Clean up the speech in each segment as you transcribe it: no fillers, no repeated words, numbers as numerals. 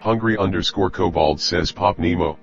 Hungry_Kobold says Pop Nemo.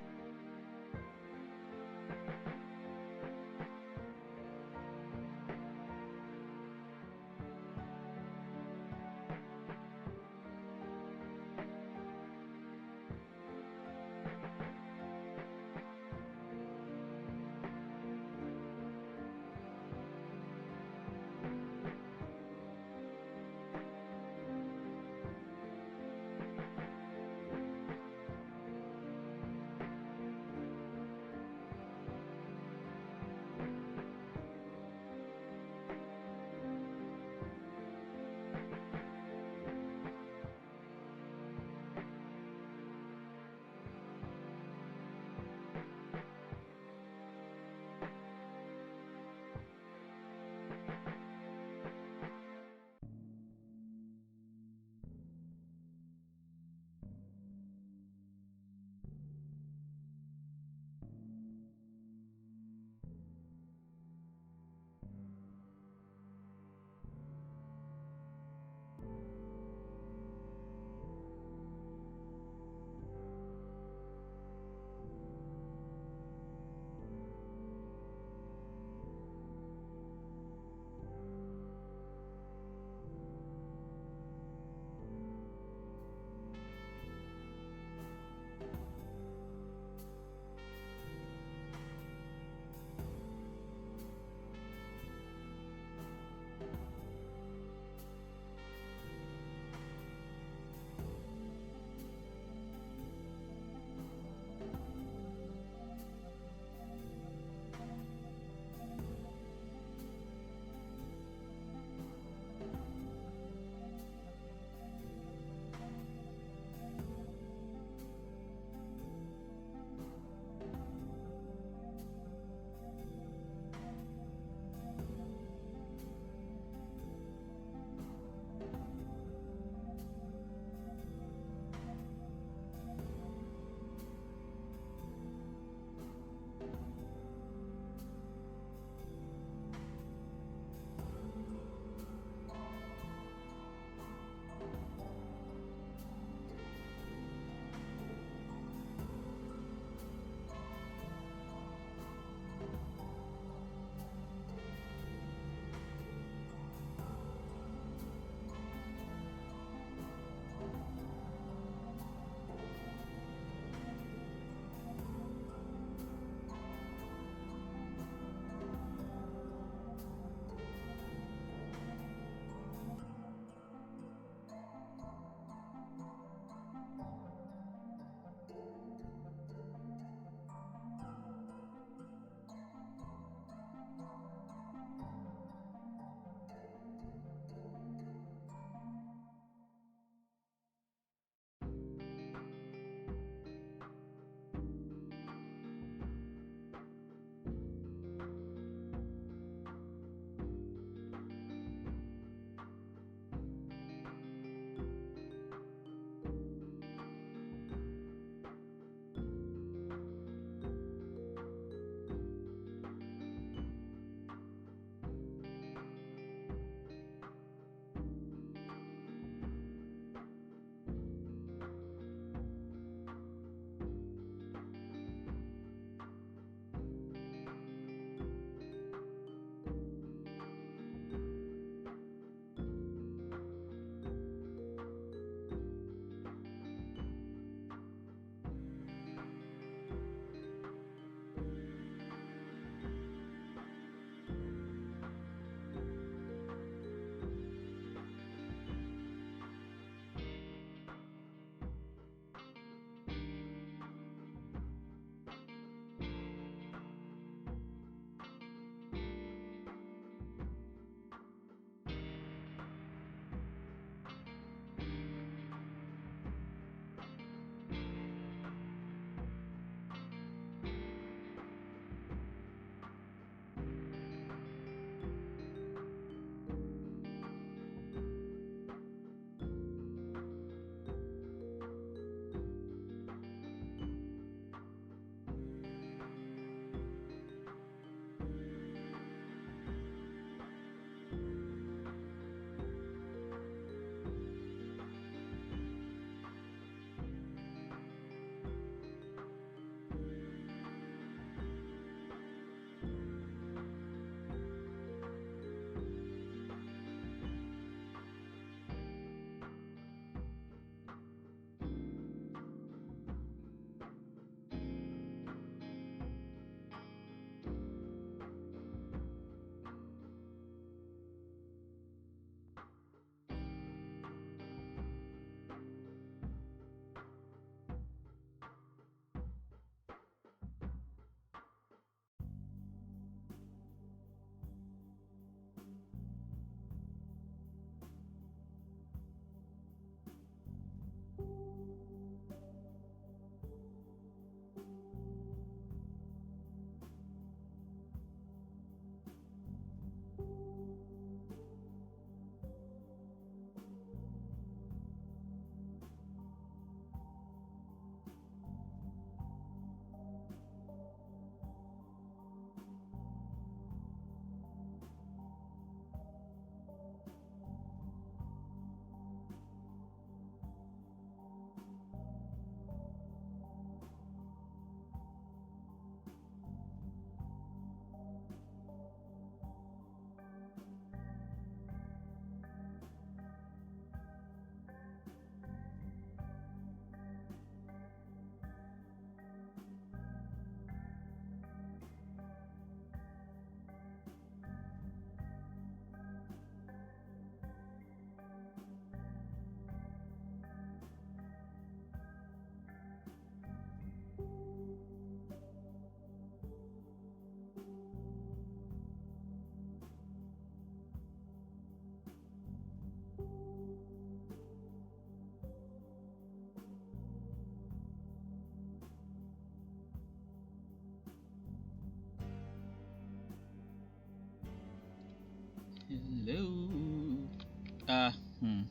Hmm.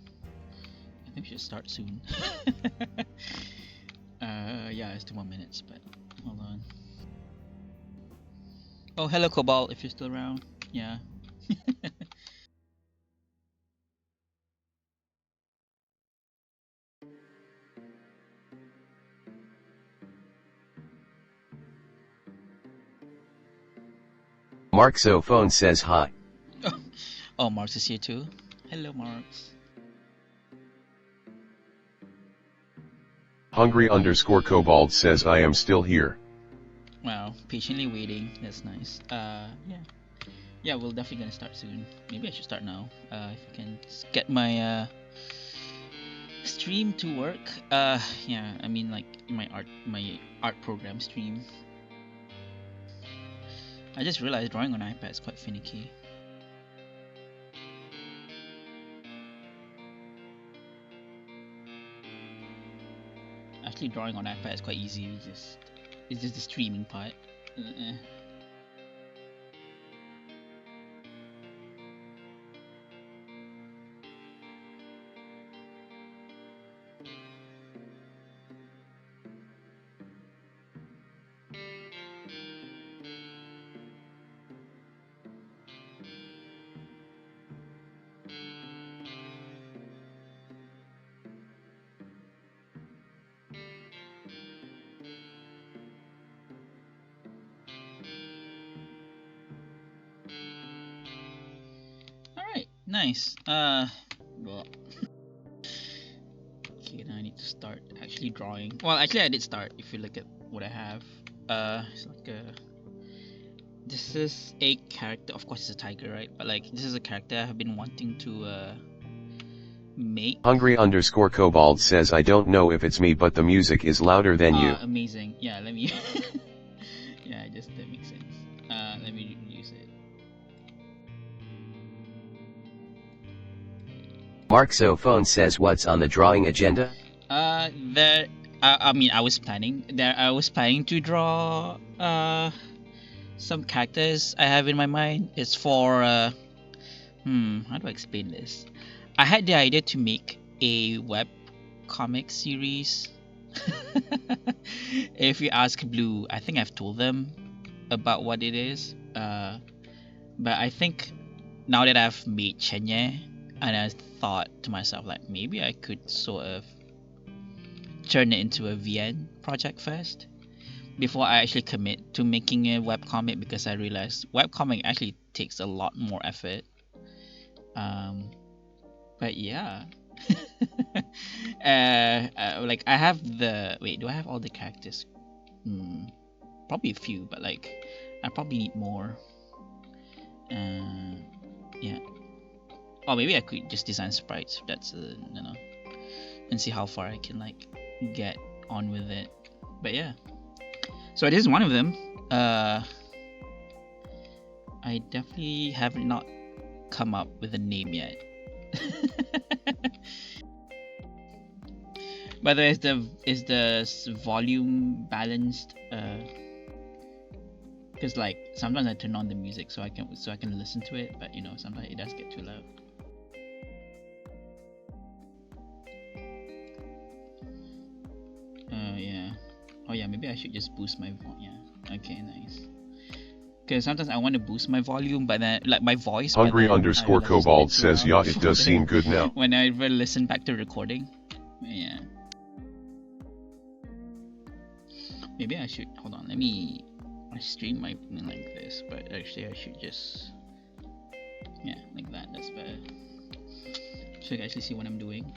I think we should start soon. Yeah, it's 2 more minutes, but hold on. Oh, hello, Cobalt, if you're still around. Yeah. Marxophone says hi. Oh, Marx is here too. Hello, Marx. Hungry_Kobold says I am still here. Wow, patiently waiting. That's nice. Yeah. Yeah, we're definitely gonna start soon. Maybe I should start now. If I can get my stream to work. Yeah, I mean like my art program stream. I just realized drawing on iPad is quite finicky. Actually, drawing on iPad is quite easy. It's just the streaming part. All right, nice. Well, okay, now I need to start actually drawing. Well, actually, I did start. If you look at what I have, it's like a. This is a character. Of course, it's a tiger, right? But like, this is a character I have been wanting to make. Hungry_Kobold says I don't know if it's me, but the music is louder than you. Amazing. Yeah, let me. Yeah, just that makes sense. Let me reduce it. Marxophone says what's on the drawing agenda? There. I mean, I was planning. I was planning to draw some characters I have in my mind. It's for how do I explain this? I had the idea to make a web comic series. If you ask Blue, I think I've told them about what it is. But I think now that I've made Chenye, and I thought to myself like maybe I could sort of turn it into a VN project first before I actually commit to making a webcomic, because I realized webcomic actually takes a lot more effort. But yeah. Like I have the wait, do I have all the characters? Probably a few, but like I probably need more. Yeah. Or maybe I could just design sprites. That's and see how far I can like get on with it. But yeah. So this is one of them. I definitely have not come up with a name yet. By the way, is the volume balanced? Because like sometimes I turn on the music so I can listen to it, but sometimes it does get too loud. Yeah. Oh yeah, maybe I should just boost my volume. Yeah. Okay, nice. Because sometimes I want to boost my volume, but then like my voice. Hungry_Kobold says yeah, it does seem good now. When I listen back to recording, yeah. Maybe I should hold on. I stream my like this, but actually I should just like that. That's better. So you can actually see what I'm doing.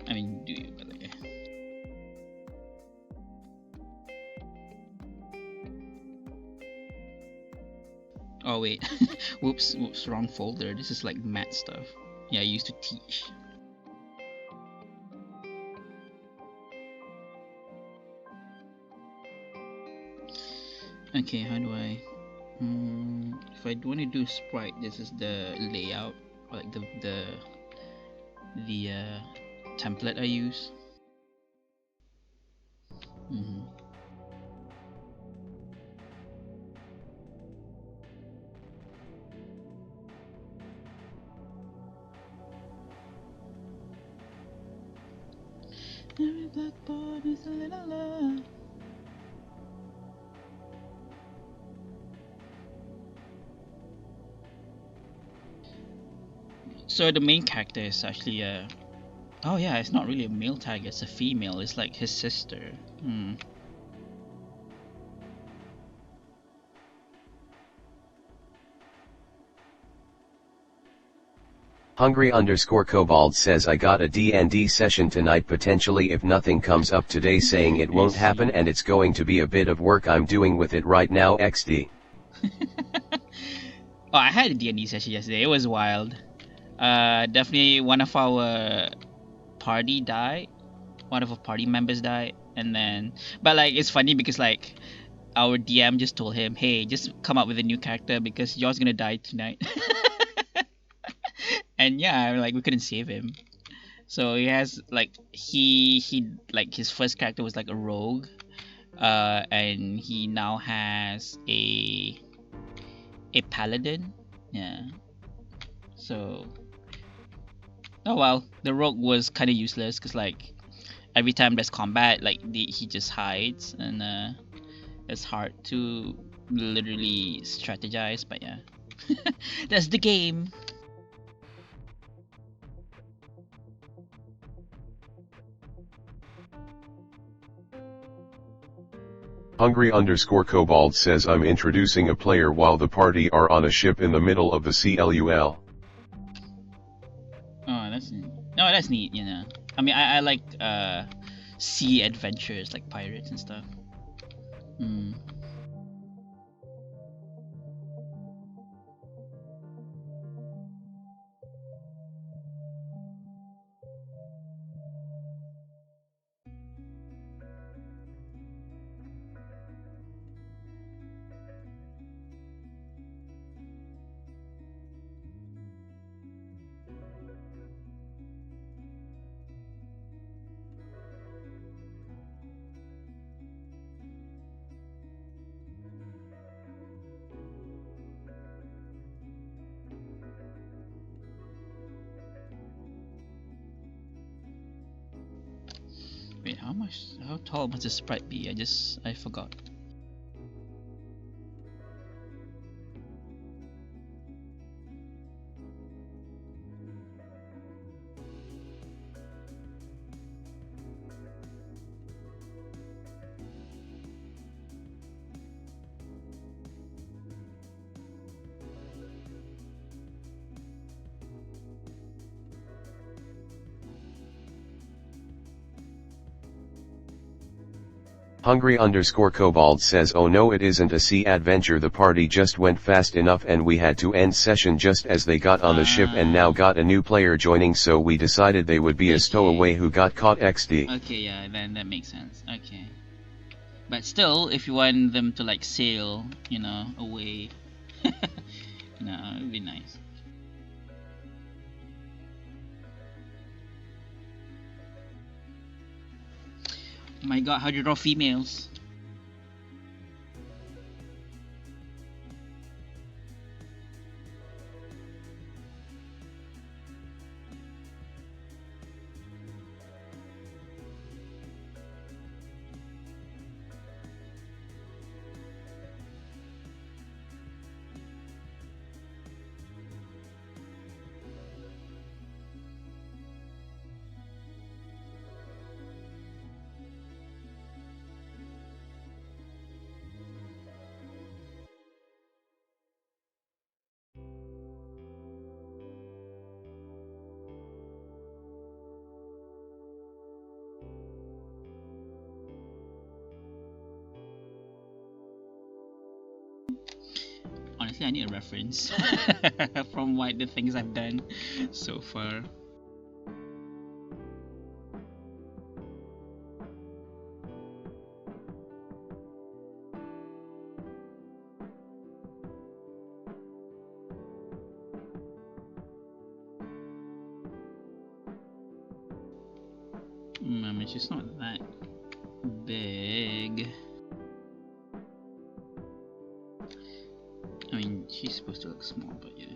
I mean, do you? But yeah. Oh wait, whoops, wrong folder. This is like math stuff. Yeah, I used to teach. Okay, how do I? If I want to do sprite, this is the layout, or like the template I use. Every blackboard is a little love. So the main character is actually a. Oh yeah, it's not really a male tiger. It's a female. It's like his sister. Hmm. Hungry_Kobold says I got a D&D session tonight potentially if nothing comes up today saying it won't happen and it's going to be a bit of work I'm doing with it right now XD. Oh, I had a D&D session yesterday. It was wild. Definitely one of our party died. One of our party members died, and then, but like it's funny because like our DM just told him, "Hey, just come up with a new character because yours gonna die tonight." And yeah, like we couldn't save him. So he has like he like his first character was like a rogue, and he now has a paladin. Yeah. So oh well, the rogue was kind of useless because like every time there's combat, like he just hides, and it's hard to literally strategize. But yeah, that's the game. Hungry_Kobold says I'm introducing a player while the party are on a ship in the middle of the CLUL. Oh, that's neat. No, that's neat. You know, I mean, I like sea adventures like pirates and stuff. Hmm. Wait, how tall must the sprite be? I forgot. Hungry_Kobold says oh no it isn't a sea adventure the party just went fast enough and we had to end session just as they got on the ship and now got a new player joining so we decided they would be a stowaway who got caught XD. Okay, yeah, then that makes sense. Okay. But still, if you want them to like sail, you know, away, no, it'd be nice. My god, how do you draw females? Honestly, I need a reference from what the things I've done so far. I mean, she's not that big. I mean, she's supposed to look small, but yeah.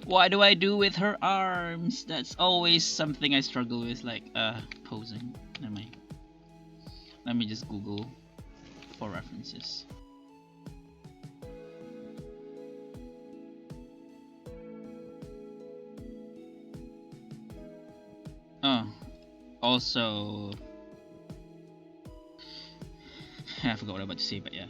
What do I do with her arms? That's always something I struggle with, like posing. Never mind. Let me just Google for references. Oh, also, I forgot what I was about to say, but yeah.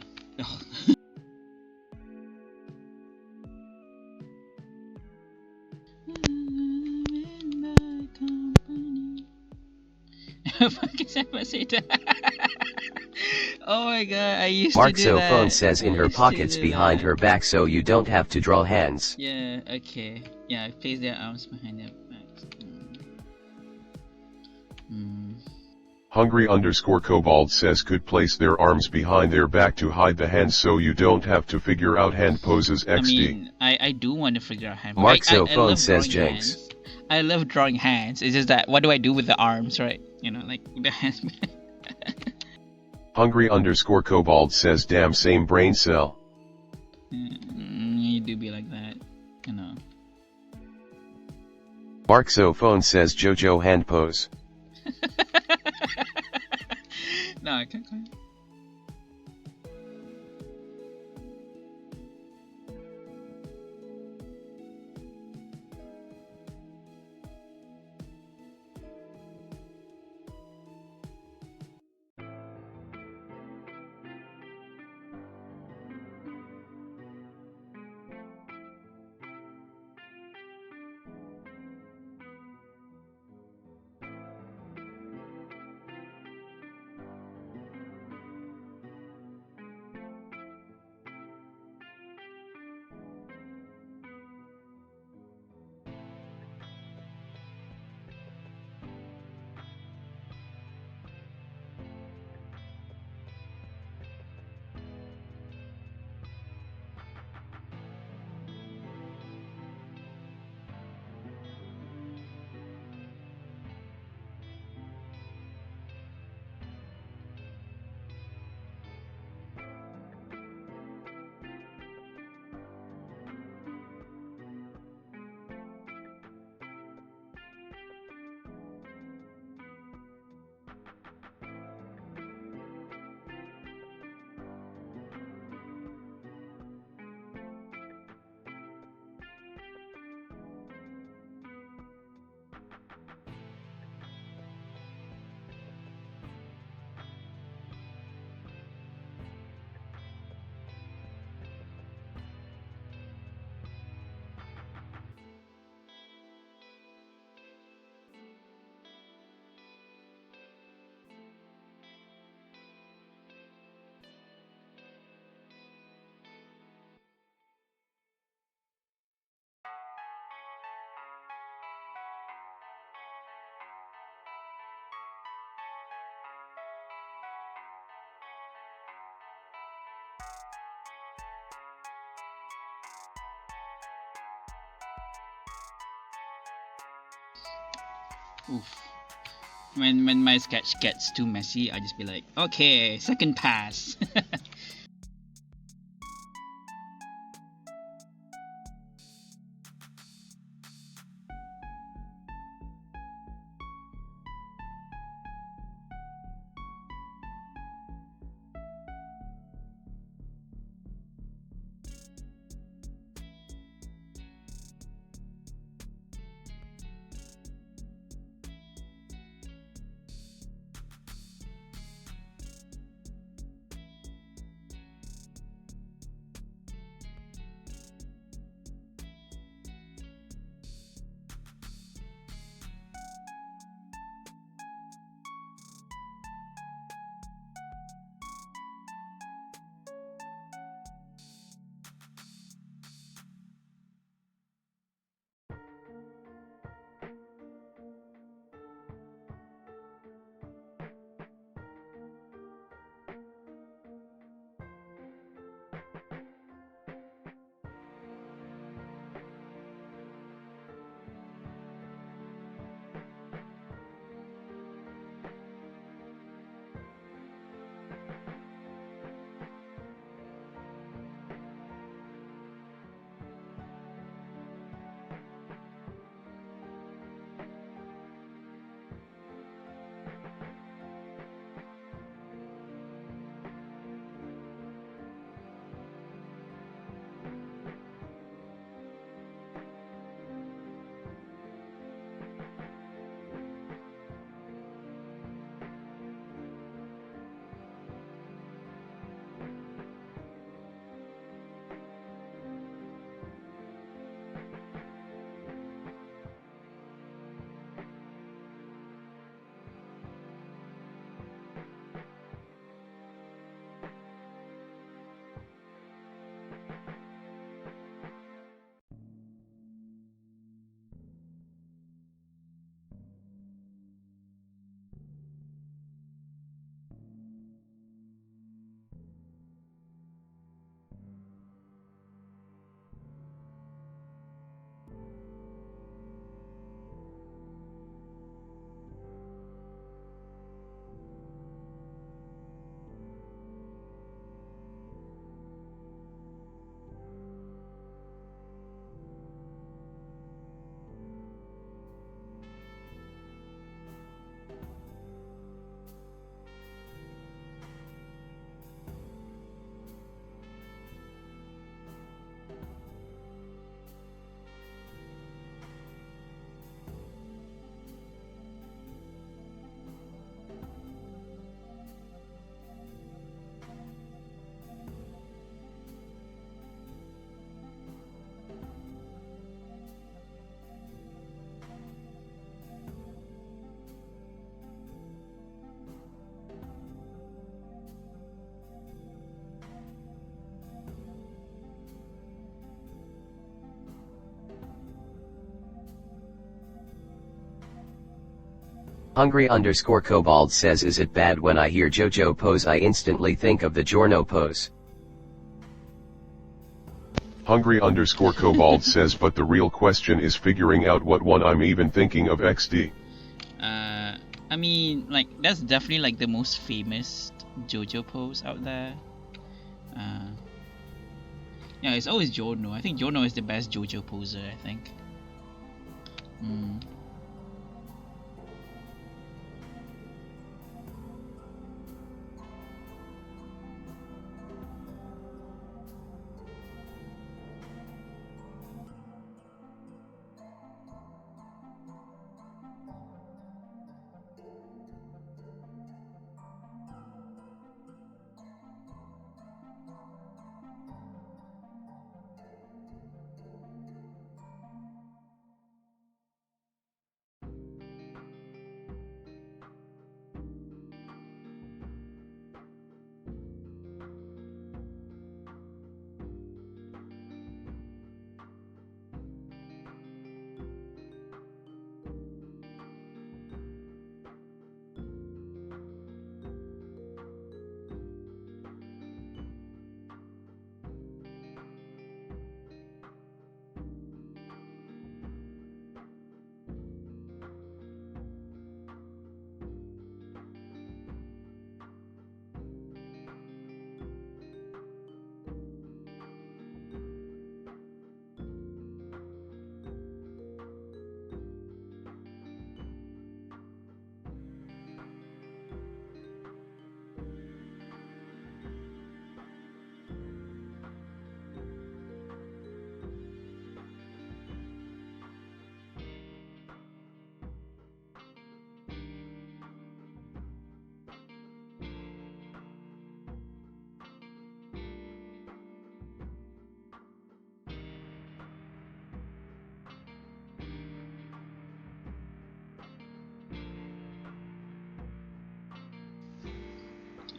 Oh my god, I used to do that. Marxophone says in her pockets behind her back so you don't have to draw hands. Yeah, okay. Yeah, place their arms behind their backs. Hungry_Cobalt says could place their arms behind their back to hide the hands so you don't have to figure out hand poses XD. I mean, I do want to figure out hand poses. Marxophone says Jenks. Hands. I love drawing hands. It's just that, what do I do with the arms, right? You know, like the hands. Hungry_Cobalt says damn same brain cell. You do be like that, you know. Marxophone says JoJo hand pose. No, I can't. Oof. When my sketch gets too messy, I just be like, okay, second pass. Hungry_Kobold says, is it bad when I hear JoJo pose I instantly think of the Giorno pose? Hungry_Kobold says, but the real question is figuring out what one I'm even thinking of XD. I mean, like, that's definitely like the most famous JoJo pose out there. Yeah, it's always Giorno. I think Giorno is the best JoJo poser, I think.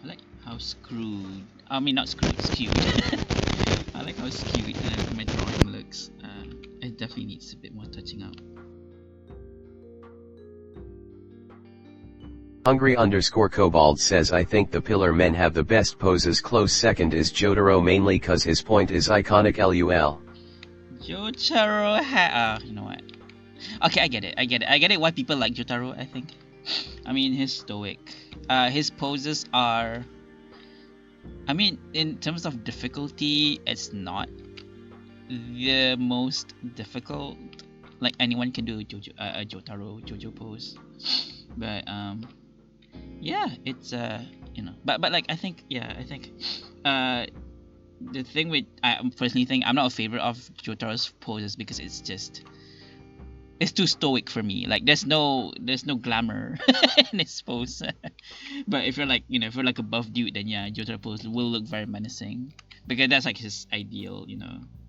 I like how screwed. I mean, not screwed, skewed. I like how skewed my drawing looks. It definitely needs a bit more touching up. Hungry_Kobold says, I think the Pillar Men have the best poses. Close second is Jotaro, mainly cause his point is iconic. LUL. Jotaro you know what? Okay, I get it why people like Jotaro, I think. I mean, he's stoic. His poses are, I mean, in terms of difficulty, it's not the most difficult. Like, anyone can do a Jotaro JoJo pose. But yeah, it's you know, but like I think the thing with, I personally think I'm not a favorite of Jotaro's poses because it's too stoic for me. Like, there's no glamour in his pose. But if you're like, if you're like a buff dude, then yeah, Jotaro pose will look very menacing because that's like his ideal,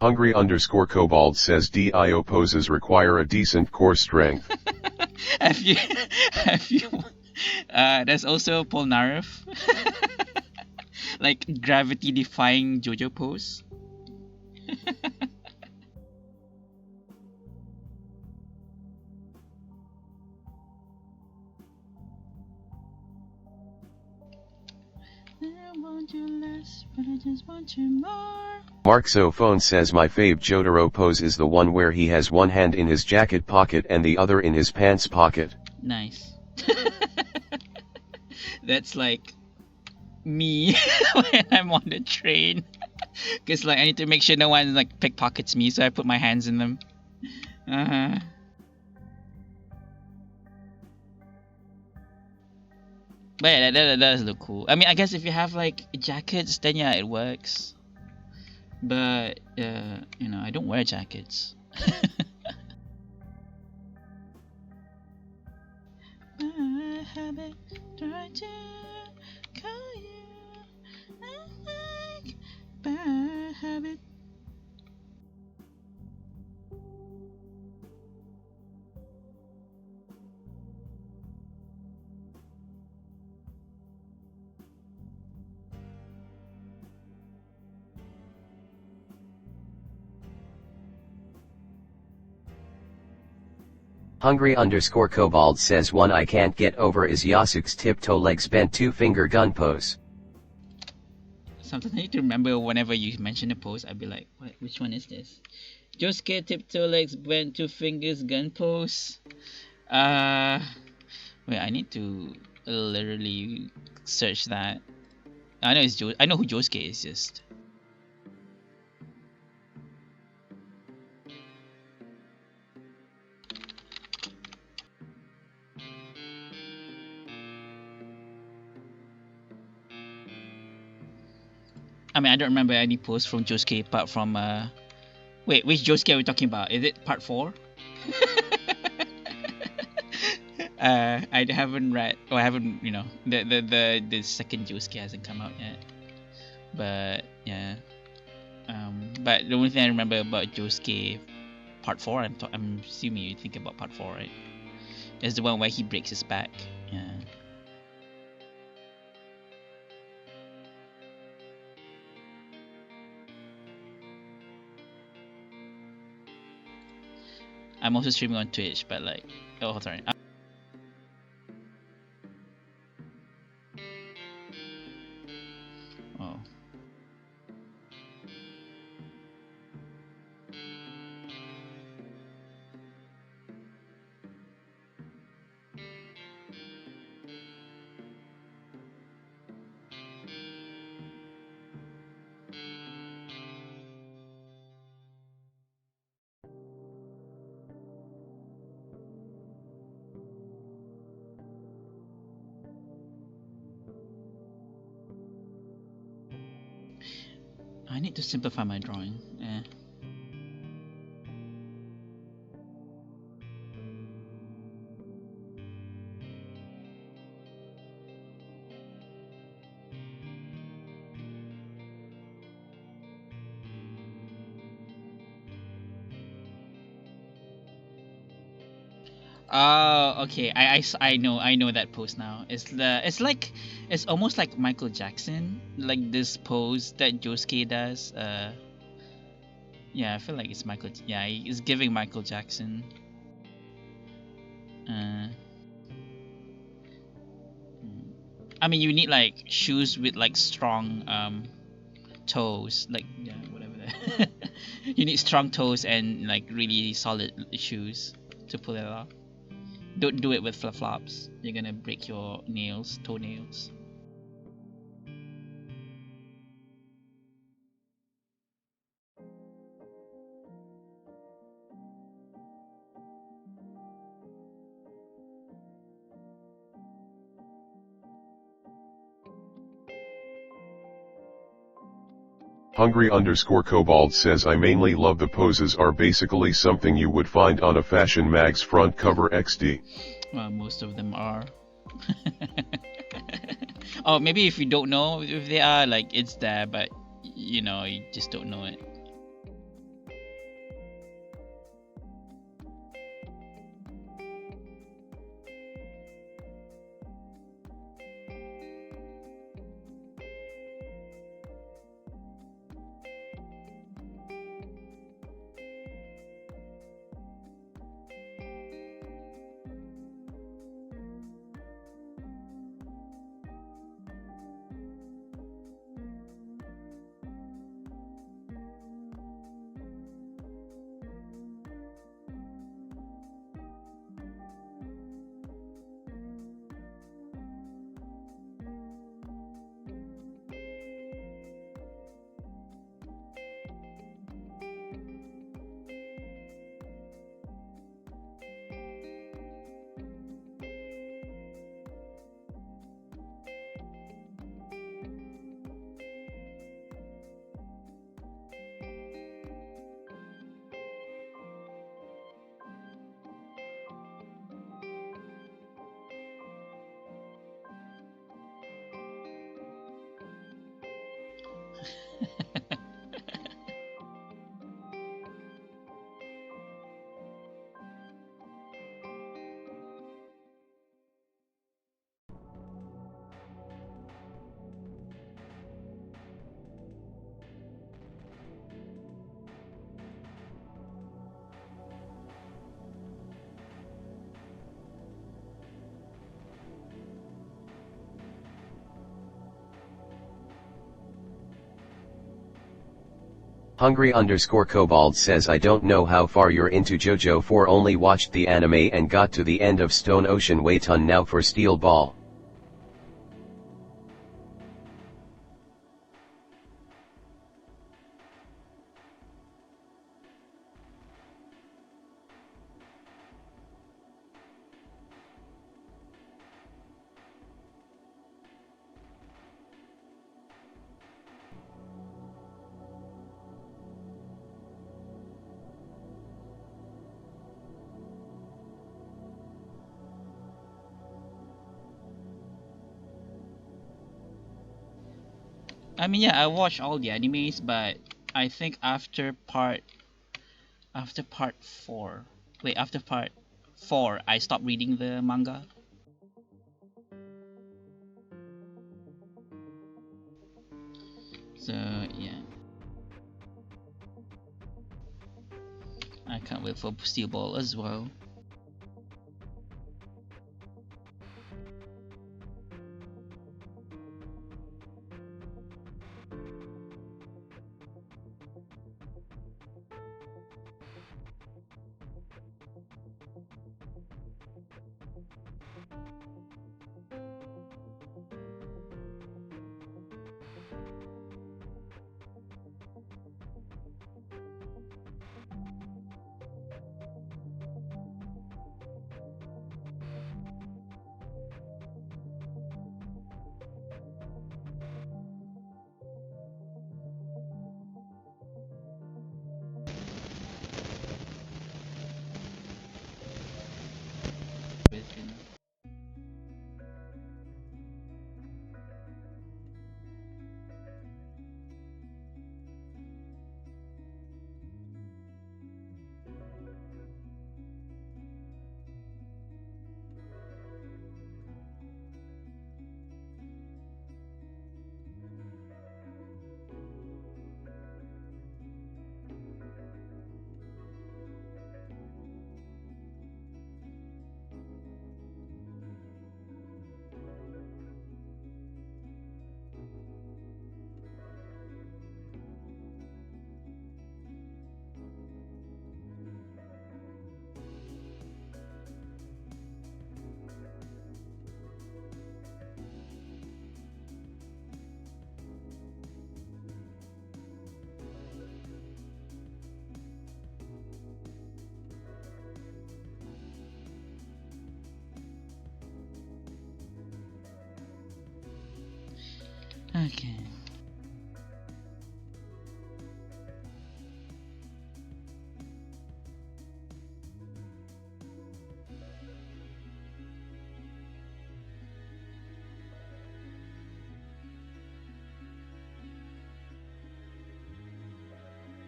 Hungry_Kobold says DIO poses require a decent core strength. have you there's also Polnareff. Like, gravity defying JoJo pose. I want you less, but I just want you more. Marksophone says my fave Jotaro pose is the one where he has one hand in his jacket pocket and the other in his pants pocket. Nice. That's like me when I'm on the train. Cause like I need to make sure no one like pickpockets me, so I put my hands in them. But yeah, that does look cool. I mean, I guess if you have like jackets, then yeah, it works. But I don't wear jackets. My habit, try to call you. I like bad habit. Hungry_Kobold says one I can't get over is Yasuke's tiptoe legs bent 2-finger gun pose. Sometimes I need to remember whenever you mention a pose, I'd be like, what, which one is this? Josuke tiptoe legs bent 2 fingers gun pose. Wait, I need to literally search that. I know it's I know who Josuke is, just. I mean, I don't remember any posts from Josuke apart from wait, which Josuke are we talking about? Is it part 4? I haven't read, or I haven't, you know, the second Josuke hasn't come out yet. But yeah, but the only thing I remember about Josuke part 4, I'm assuming you think about part 4, right? Is the one where he breaks his back. Yeah. I'm also streaming on Twitch, but like, oh sorry. Oh. I need to simplify my drawing. Yeah. Oh, okay. I know that pose now. It's almost like Michael Jackson, like this pose that Josuke does. Yeah, I feel like it's Michael. Yeah, he's giving Michael Jackson. Uh, I mean, you need like shoes with like strong toes, like yeah, whatever. That. You need strong toes and like really solid shoes to pull it off. Don't do it with flip flops. You're gonna break your nails, toenails. Hungry_Kobold says I mainly love the poses are basically something you would find on a fashion mag's front cover XD. Well, most of them are. Oh, maybe if you don't know if they are, like it's there, but you know, you just don't know it. Hungry_Kobold says I don't know how far you're into JoJo 4, only watched the anime and got to the end of Stone Ocean, wait on now for Steel Ball. I mean, yeah, I watched all the animes, but I think after part 4, after part 4, I stopped reading the manga. So yeah, I can't wait for Steel Ball as well. Okay.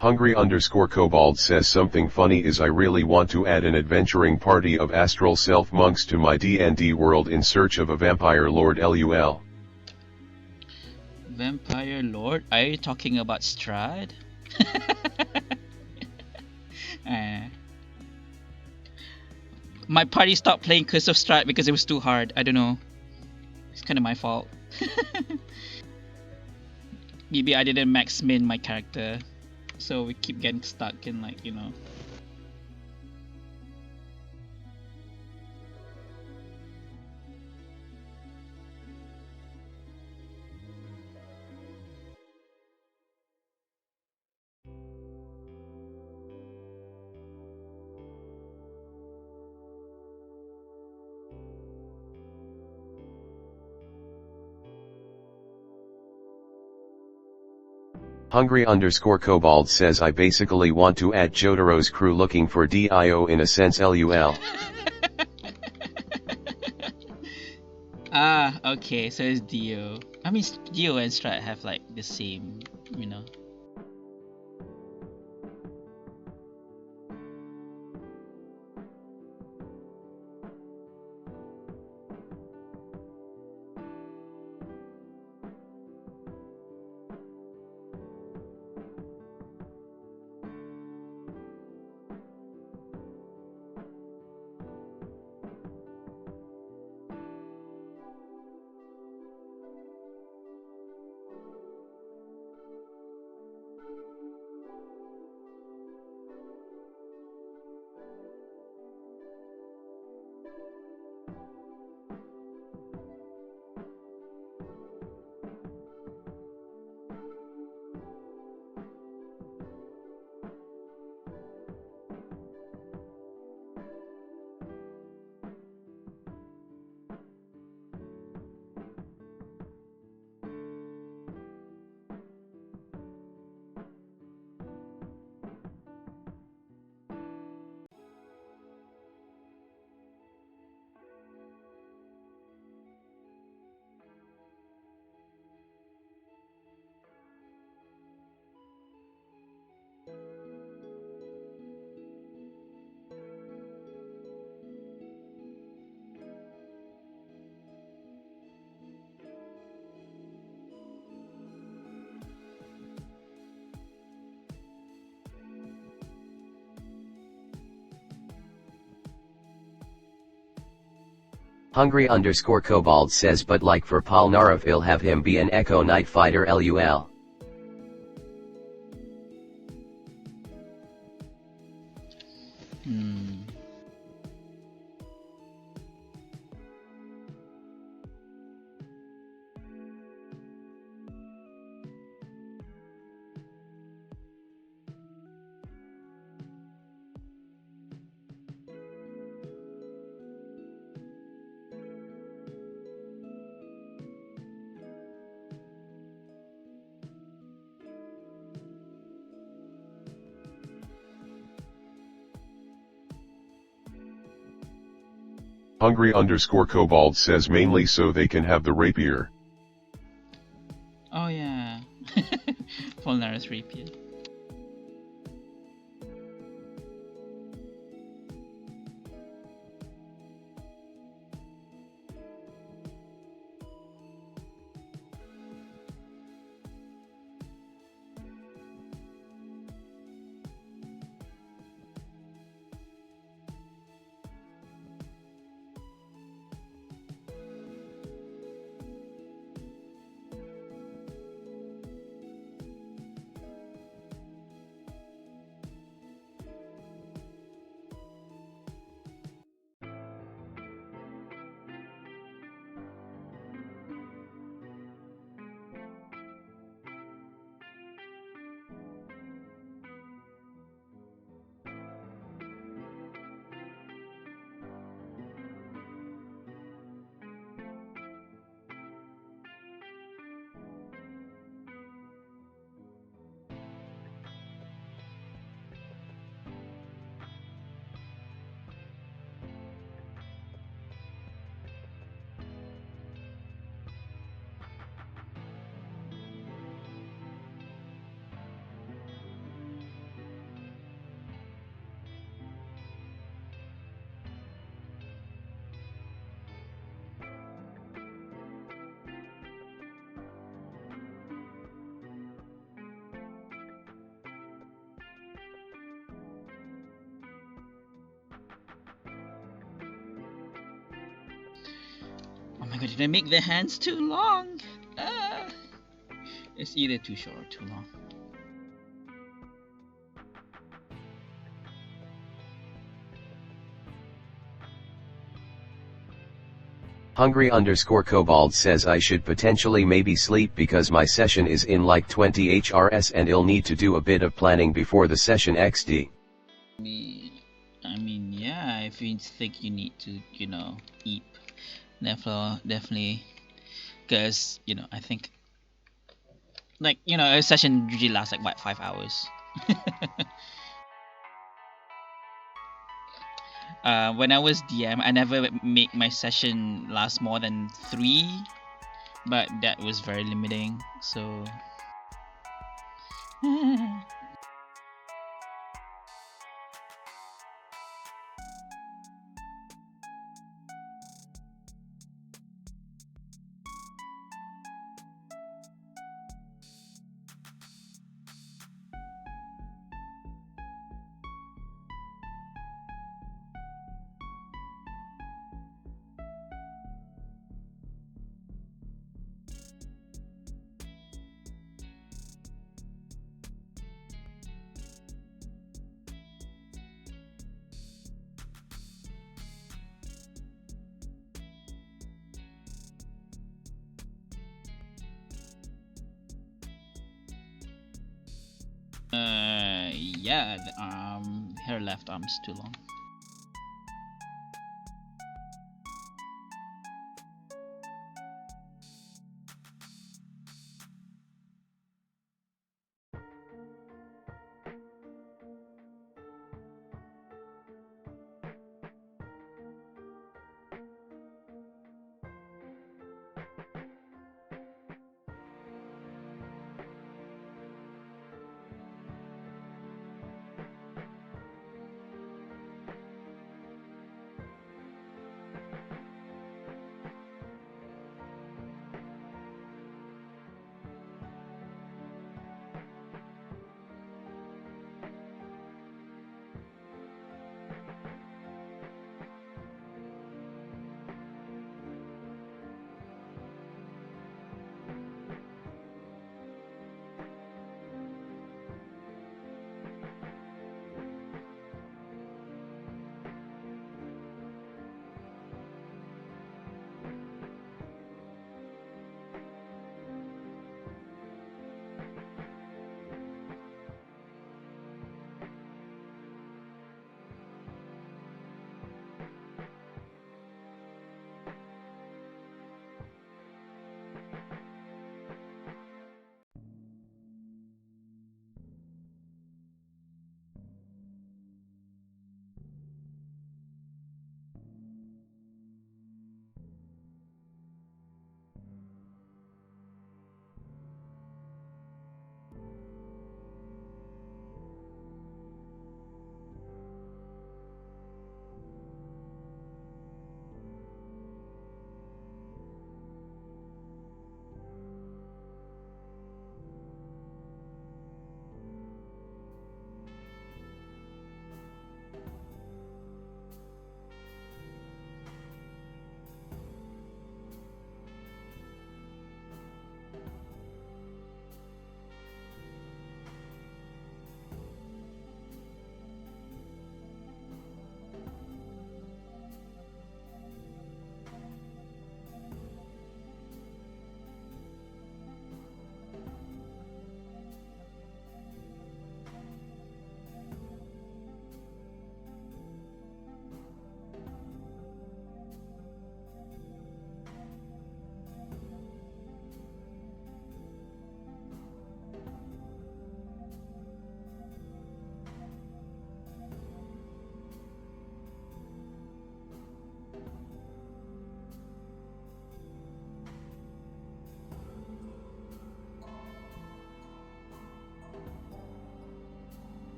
Hungry_Kobold says something funny is I really want to add an adventuring party of astral self monks to my D&D world in search of a vampire lord LUL. Vampire Lord? Are you talking about Strahd? My party stopped playing Curse of Strahd because it was too hard. I don't know. It's kind of my fault. Maybe I didn't max min my character, so we keep getting stuck in, like, you know. Hungry_Kobold says I basically want to add Jotaro's crew looking for DIO in a sense LUL. Ah, okay, so it's Dio. I mean, Dio and Strahd have like the same, you know. Hungry_Kobold says, but like for Polnareff, I'll have him be an Echo Knight fighter lul. Hungry_Kobold says mainly so they can have the rapier. Oh yeah. Polnareff rapier. Oh my god, did I make the hands too long? It's either too short or too long. Hungry_Kobold says I should potentially maybe sleep because my session is in like 20 HRS and I'll need to do a bit of planning before the session XD. I mean, yeah, if you think you need to, eat, definitely, because, I think, like, a session usually lasts like, what, 5 hours? When I was DM, I never make my session last more than 3, but that was very limiting, so... Yeah, her left arm's too long.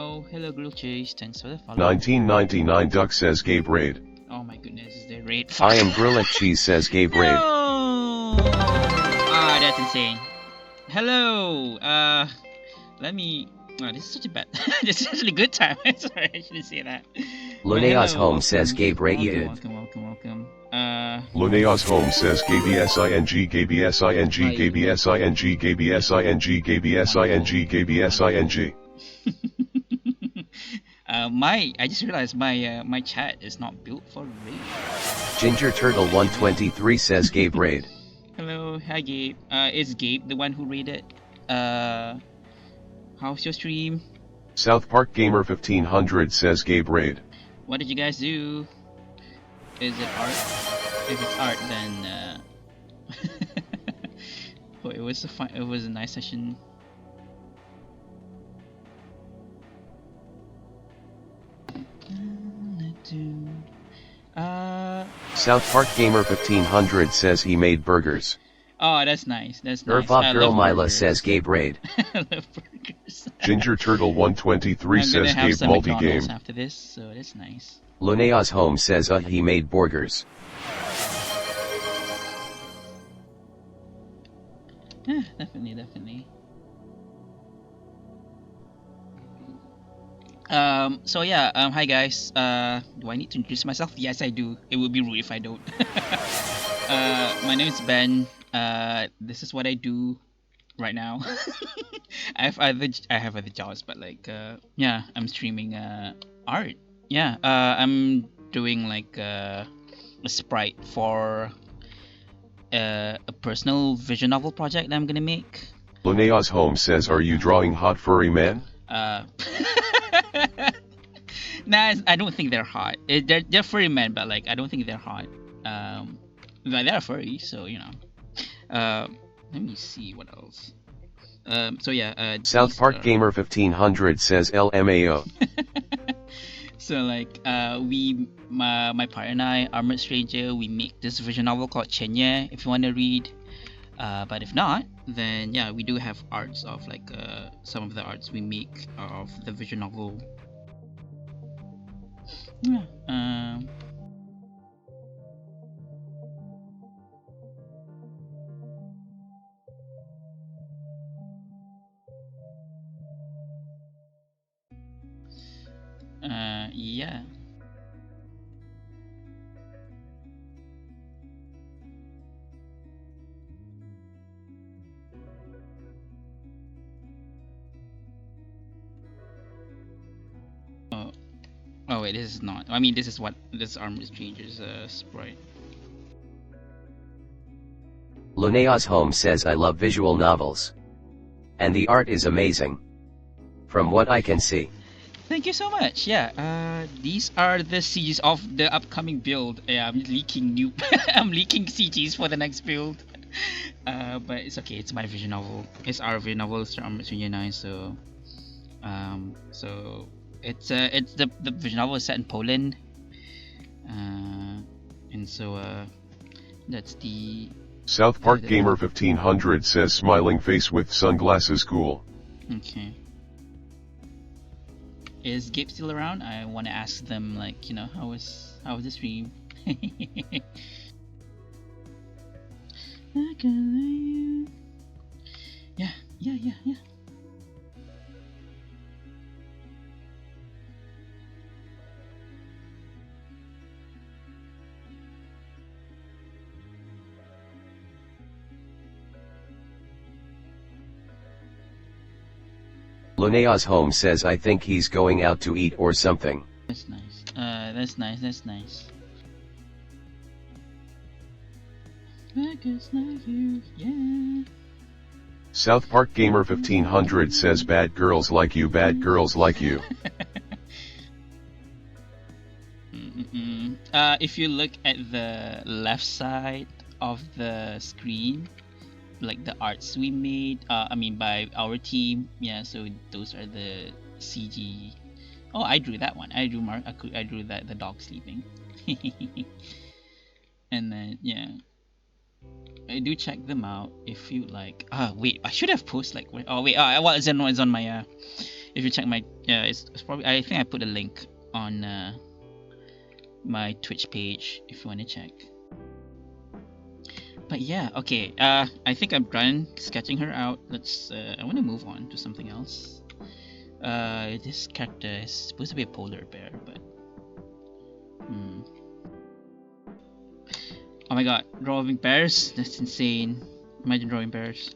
Oh, hello, Grill Chase. Thanks for the follow. 1999 Duck says Gabe Raid. Oh my goodness, is there raid? I am Grillet Cheese says Gabe Raid. No! Ah, that's insane. Hello. Let me. Oh, this is such a bad. This is actually a good time. Sorry, I shouldn't say that. Lunea's Hello, home says Gabe Raid. Welcome. Lunea's home says GabeSing, GabeSing, GabeSing, GabeSing, GabeSing, GabeSing. I just realized my chat is not built for raid. Ginger Turtle 123 says Gabe Raid. Hello, hi Gabe. Is Gabe the one who raided? How's your stream? South Park Gamer 1500 says Gabe Raid. What did you guys do? Is it art? If it's art, then oh, it was a nice session. South Park Gamer 1500 says he made burgers. Oh, that's nice. That's nice. Urfop Girl Mila burgers. says Gabe Raid. I love burgers. Ginger Turtle 123 I'm says gonna have Gabe some multi-game. McDonald's after this, so that's nice. Lunea's home says he made burgers. Yeah, definitely. So yeah, hi guys. Do I need to introduce myself? Yes, I do. It would be rude if I don't. My name is Ben. This is what I do right now. I have other jobs, but like, yeah, I'm streaming art. Yeah, I'm doing like a sprite for a personal visual novel project that I'm gonna make. Lunea's home says, are you drawing hot furry man? Nah, I don't think they're hot. They're furry men, but like I don't think they're hot. But they're furry, so you know. Let me see what else. So yeah. South Park Gamer 1500 says LMAO. So like my partner and I, Armored Stranger, we make this visual novel called Chenye. If you want to read. But if not, then yeah, we do have arts of like some of the arts we make of the visual novel. Yeah. Yeah. Oh wait, this is not. I mean, this is Armored Stranger's sprite. Lunea's home says I love visual novels. And the art is amazing. From what I can see. Thank you so much. Yeah. These are the CGs of the upcoming build. Yeah, I'm leaking I'm leaking CGs for the next build. But it's okay. It's my visual novel. It's our visual novel. It's Armored Stranger 9. So, it's the visual novel is set in Poland. And so that's the. South Park Gamer 1500 says smiling face with sunglasses cool. Okay. Is Gabe still around? I want to ask them, like, you know, how was the stream? Yeah. Lunea's home says I think he's going out to eat or something. That's nice. That's nice. Yeah. South Park Gamer 1500 says bad girls like you, bad girls like you. If you look at the left side of the screen, like the arts we made, I mean by our team, yeah, so those are the CG. Oh, I drew that one. I drew that the dog sleeping. And then yeah, I do check them out if you like. Wait, I should have posted like. Oh wait, well it's on my if you check my, it's probably, I think I put a link on my Twitch page if you want to check. But yeah, okay. I think I'm done sketching her out. Let's. I want to move on to something else. This character is supposed to be a polar bear, but. Oh my god, drawing bears? That's insane. Imagine drawing bears.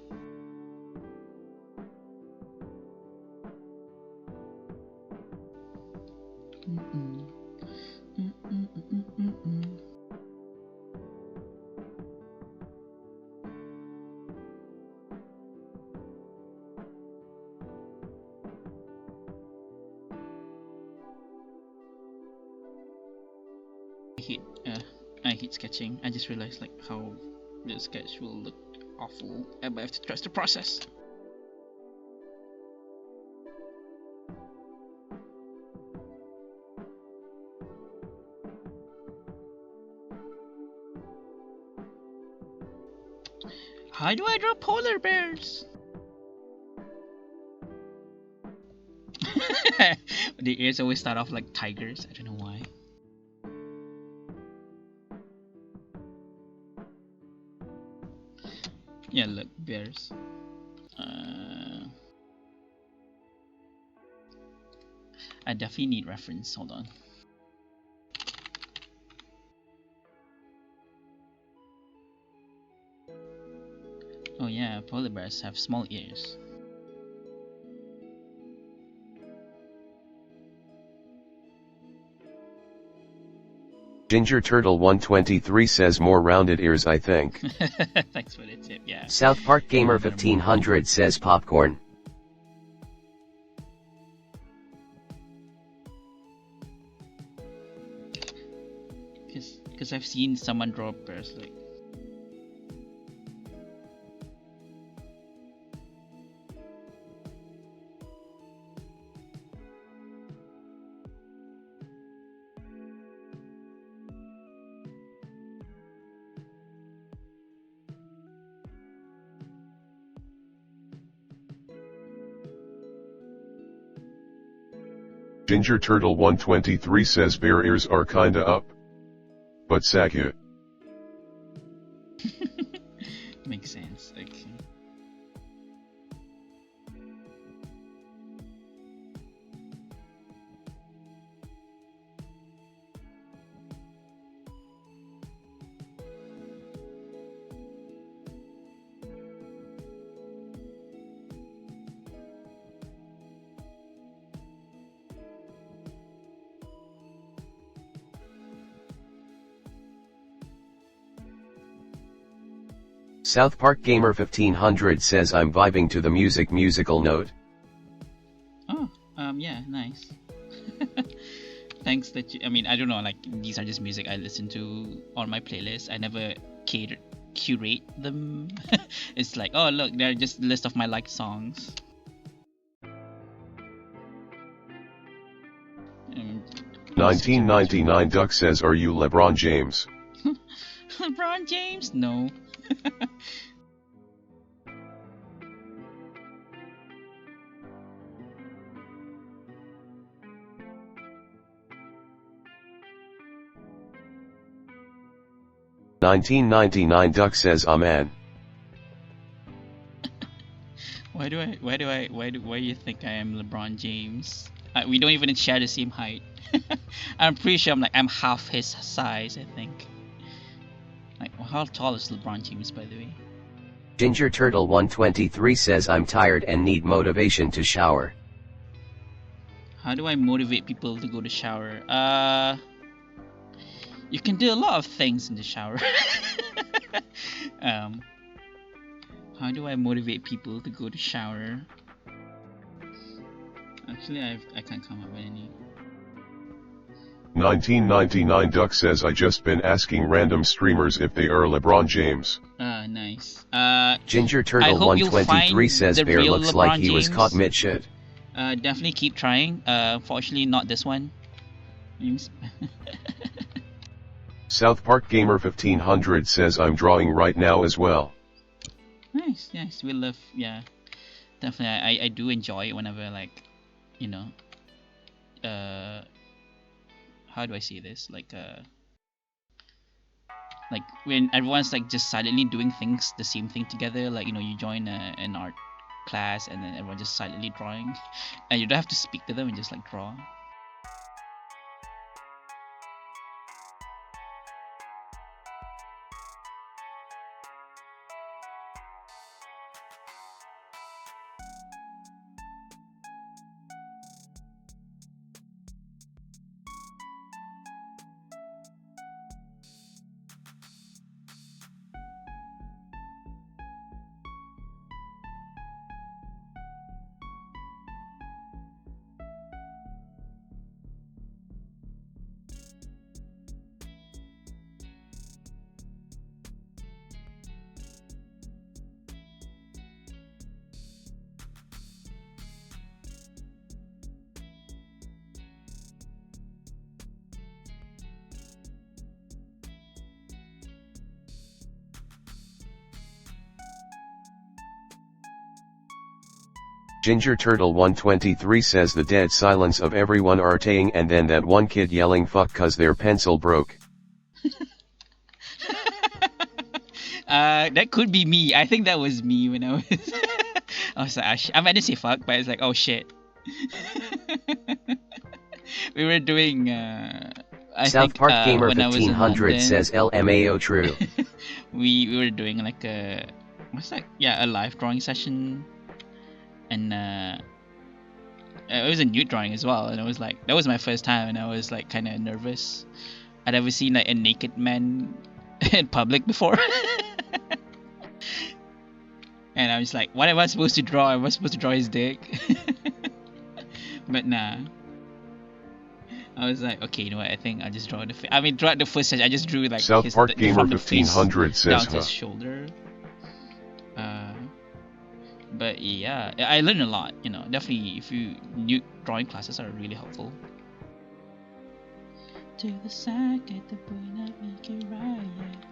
I hate sketching. I just realized like how the sketch will look awful, but I have to trust the process. How do I draw polar bears? The ears always start off like tigers. I don't know why. Yeah, look, bears. I definitely need reference. Hold on. Oh yeah, polar bears have small ears. Ginger Turtle 123 says more rounded ears, I think. Thanks for the tip, yeah. South Park Gamer 1500 says popcorn. Because I've seen someone draw bears like. Ginger Turtle 123 says bear ears are kinda up. But Sakya. Makes sense, okay. South Park Gamer 1500 says I'm vibing to the musical note. Oh, yeah, nice. Thanks that you, I mean, I don't know, like, these are just music I listen to on my playlist. I never curate them. It's like, oh look, they're just a list of my liked songs. 1999 Duck says, are you LeBron James? LeBron James? No. $19.99 Duck says amen. Why do you think I am LeBron James? We don't even share the same height. I'm pretty sure I'm half his size, I think. Like, how tall is LeBron James, by the way? Ginger Turtle 123 says I'm tired and need motivation to shower. How do I motivate people to go to shower? You can do a lot of things in the shower. How do I motivate people to go to shower? Actually, I can't come up with any. 1999 Duck says, I just been asking random streamers if they are LeBron James. Nice. Ginger Turtle 123 says bear looks LeBron like he was James. caught mid-shit. Definitely keep trying. Unfortunately, not this one. South Park Gamer 1500 says, I'm drawing right now as well. Nice. We love, yeah. Definitely, I do enjoy it whenever, like, you know, how do I say this? Like when everyone's like just silently doing things, the same thing together. Like, you know, you join an art class and then everyone just silently drawing, and you don't have to speak to them and just like draw. Ginger Turtle 123 says the dead silence of everyone artaying and then that one kid yelling fuck cause their pencil broke. That could be me. I think that was me when I was I was like, I didn't say fuck, but it's like, oh shit. We were doing I South think Park Gamer when I was in 1500 London, says LMAO true. we were doing like a a live drawing session, and it was a nude drawing as well, and it was like, that was my first time, and I was like kind of nervous. I'd never seen like a naked man in public before. And I was like, what am I supposed to draw? Am I supposed to draw his dick? But nah. I was like, okay, you know what? I think I'll just draw the. Throughout the first session, I just drew like South his, Park Gamer from the face 1500 says, down to his shoulder. But yeah, I learned a lot. You know, definitely, if you new drawing classes are really helpful. To the side, get the point up, make it right. Yeah.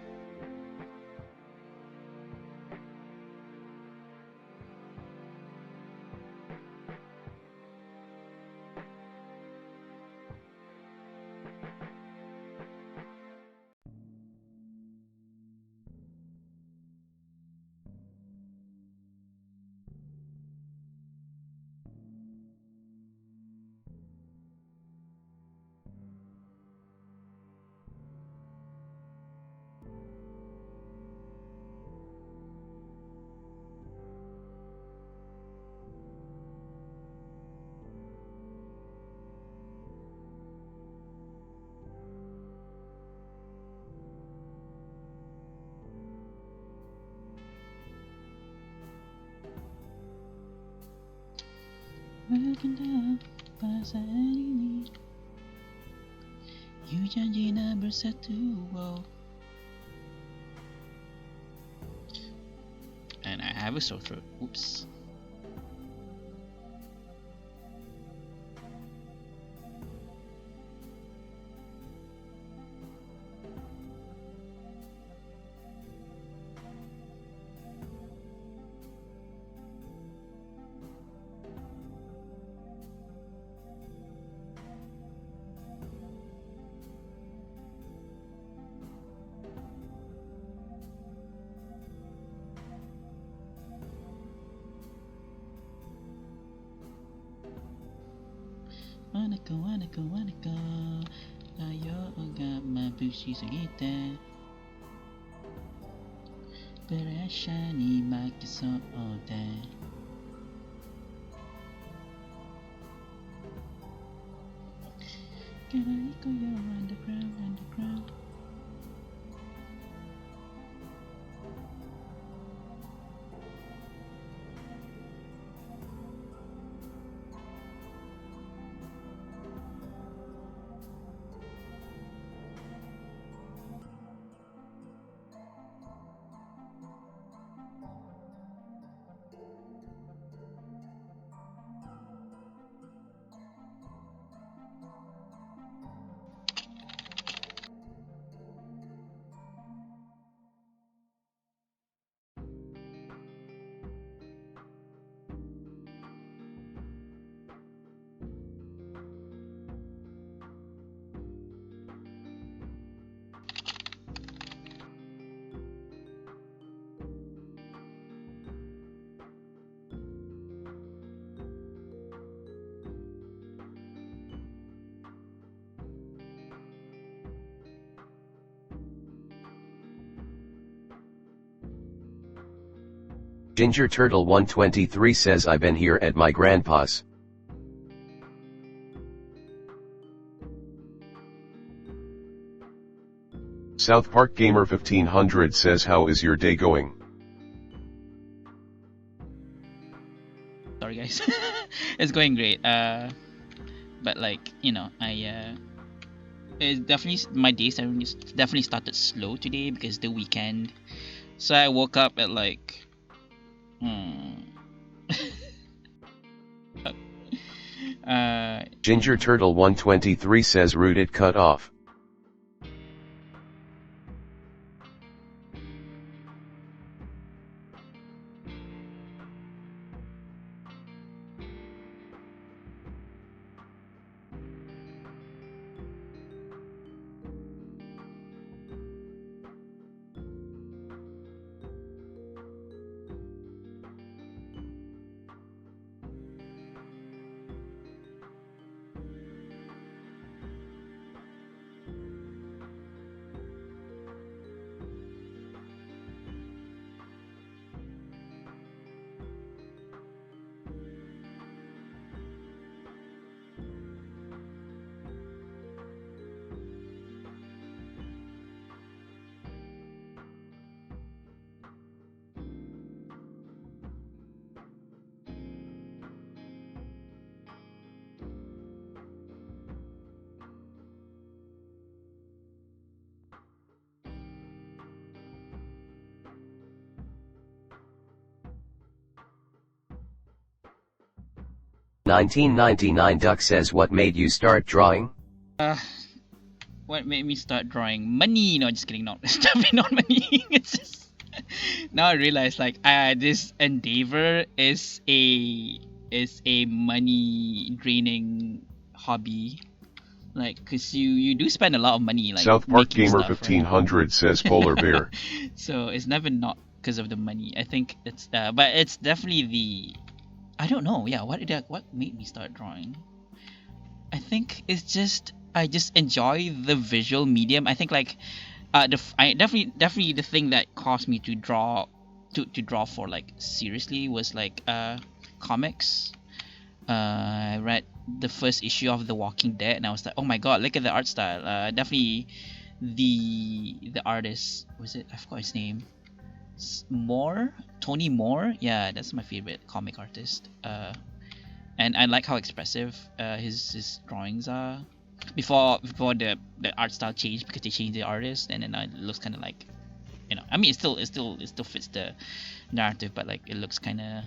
Berkendak bahasa ini, you janji nak bersatu. Wow. And I have a sore throat. Oops. Wanako, tayo agak mabusi sa kita. Berasya ni magkasuotan. Kailangan ko yung underground. Ginger Turtle 123 says I've been here at my grandpa's. South Park Gamer 1500 says how is your day going? Sorry guys. It's going great. But like, you know, it's definitely, my days definitely started slow today because the weekend. So I woke up at like Ginger Turtle 123 says rooted cut off. $19.99 Duck says what made you start drawing? What made me start drawing? Money. No, just kidding. Not definitely not money. It's just now I realize like this endeavor is a money draining hobby. Like, cause you do spend a lot of money like South Park making Gamer stuff, 1500 right? says Polar Bear. So it's never not because of the money. I think it's but it's definitely the, I don't know. Yeah, what made me start drawing? I think it's just I just enjoy the visual medium. I think like I definitely the thing that caused me to draw draw for like seriously was like comics. I read the first issue of The Walking Dead and I was like, oh my god, look at the art style. Definitely the artist, was it, I forgot his name. Moore, Tony Moore. Yeah, that's my favorite comic artist. And I like how expressive his drawings are. Before the art style changed because they changed the artist, and then it looks kind of like, you know, I mean, it still fits the narrative, but like it looks kind of,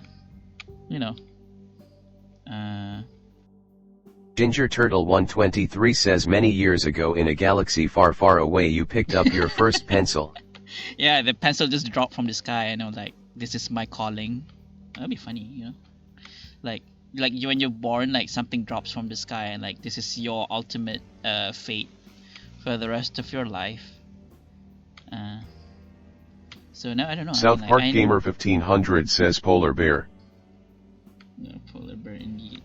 you know. Ginger Turtle 123 says many years ago in a galaxy far far away you picked up your first pencil. Yeah, the pencil just dropped from the sky, and I was like, this is my calling. That'd be funny, you know, like you, when you're born, like something drops from the sky, and like this is your ultimate fate for the rest of your life. So now I don't know. South I mean, Park like, Gamer 1500 says Polar Bear. Yeah, polar bear indeed.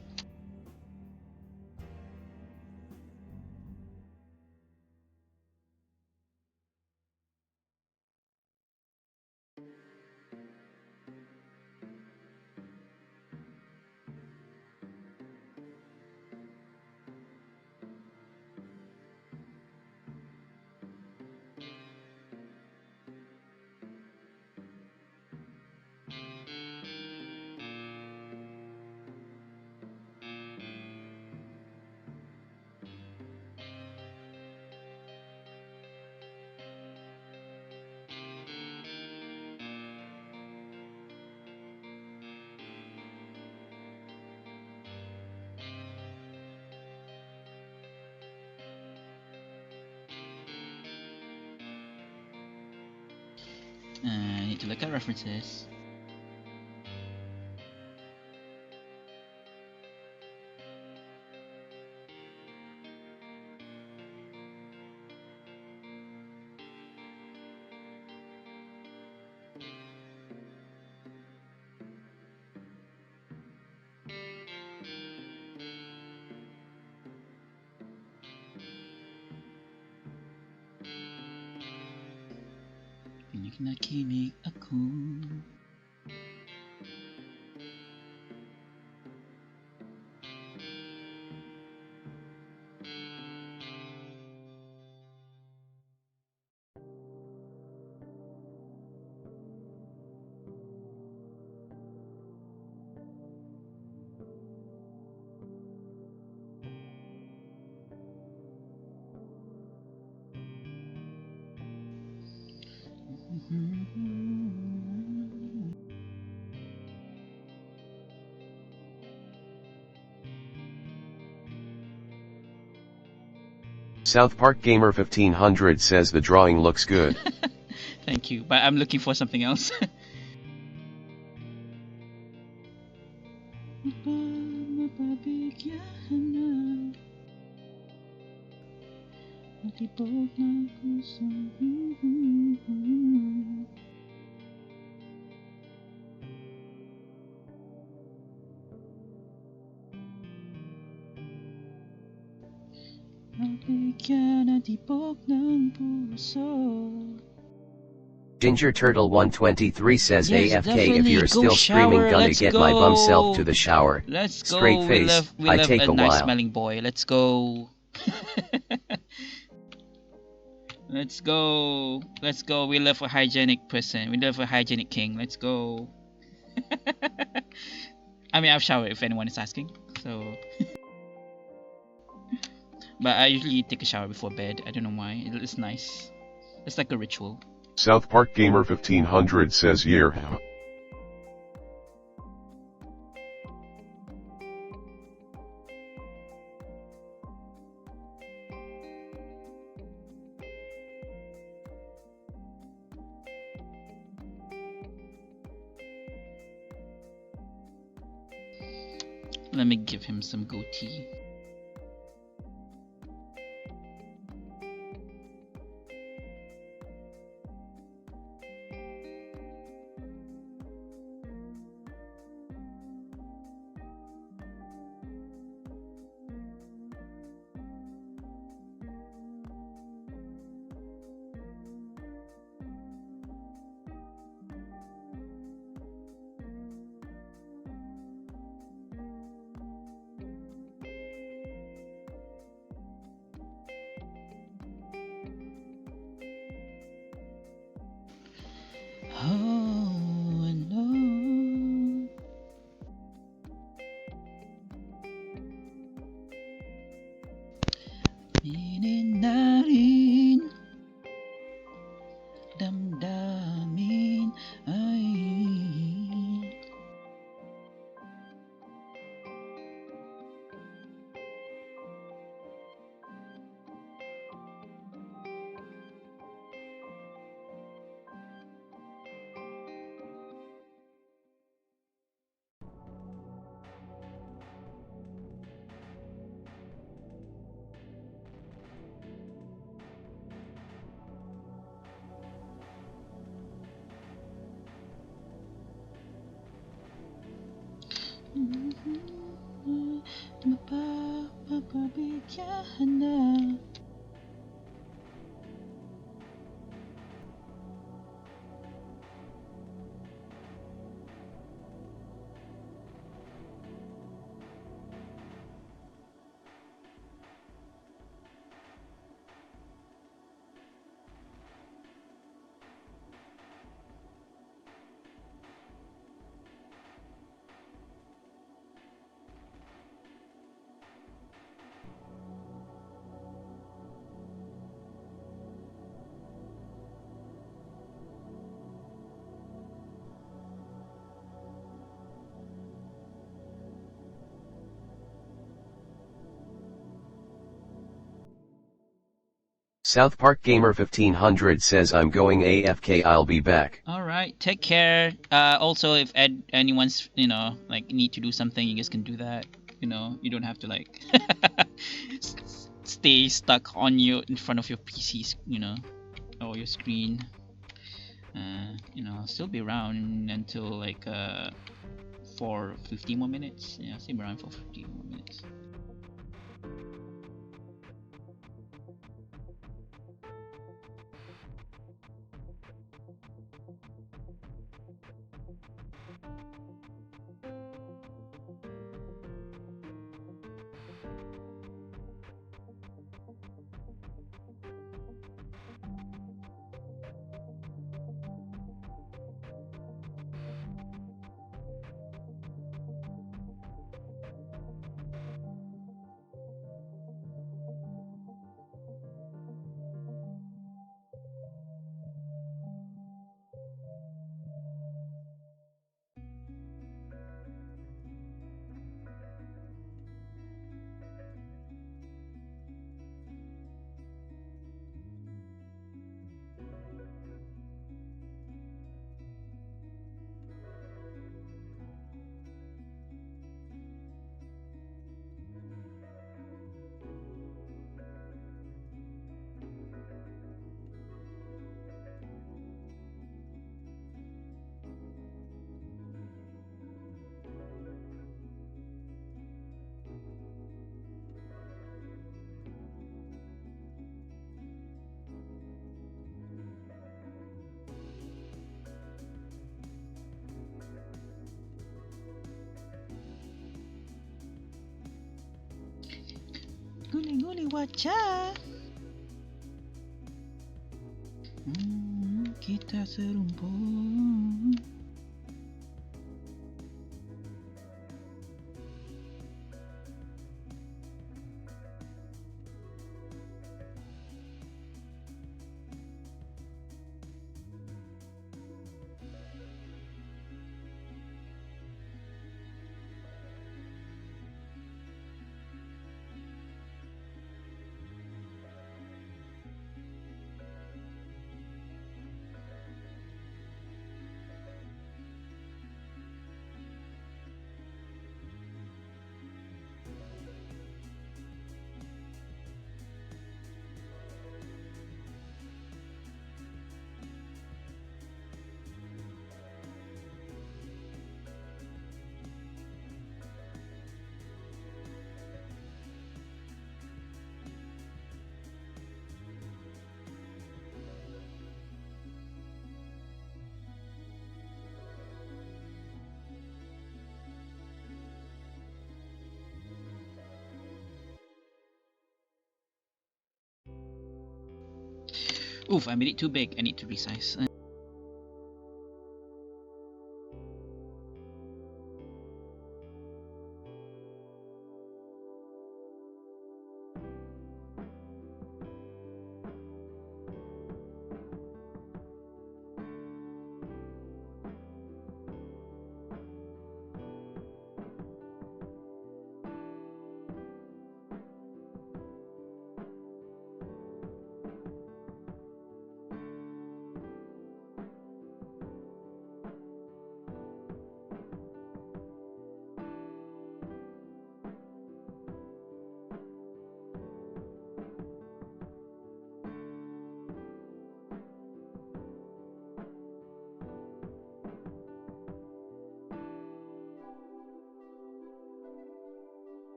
I need to look at references. Kinig na kinig ako. South Park Gamer 1500 says the drawing looks good. Thank you, but I'm looking for something else. Ginger Turtle 123 says Yes, AFK if you're definitely. Go still screaming shower, gonna let's get my bum self to go. the shower. Let's go. Straight face, We I love take a a nice while. smelling boy. Let's go. Let's go. Let's go. We love a hygienic person. We love a hygienic king. Let's go. I mean, I've showered if anyone is asking. So, but I usually take a shower before bed. I don't know why. It's nice. It's like a ritual. South Park Gamer 1500 says yeah. Let me give him some goatee. Oh, I know. Mininarin, damdamin ay. Mapapabigyan na. South Park Gamer 1500 says I'm going AFK, I'll be back. All right, take care. Also, if anyone's like need to do something, you guys can do that. You don't have to like stay stuck on in front of your PCs, or your screen. I'll still be around until like for 15 more minutes. Yeah, I'll stay around for 15 more minutes. Guli-guli wajah. Kita serumpun. Oof, I made it too big. I need to resize.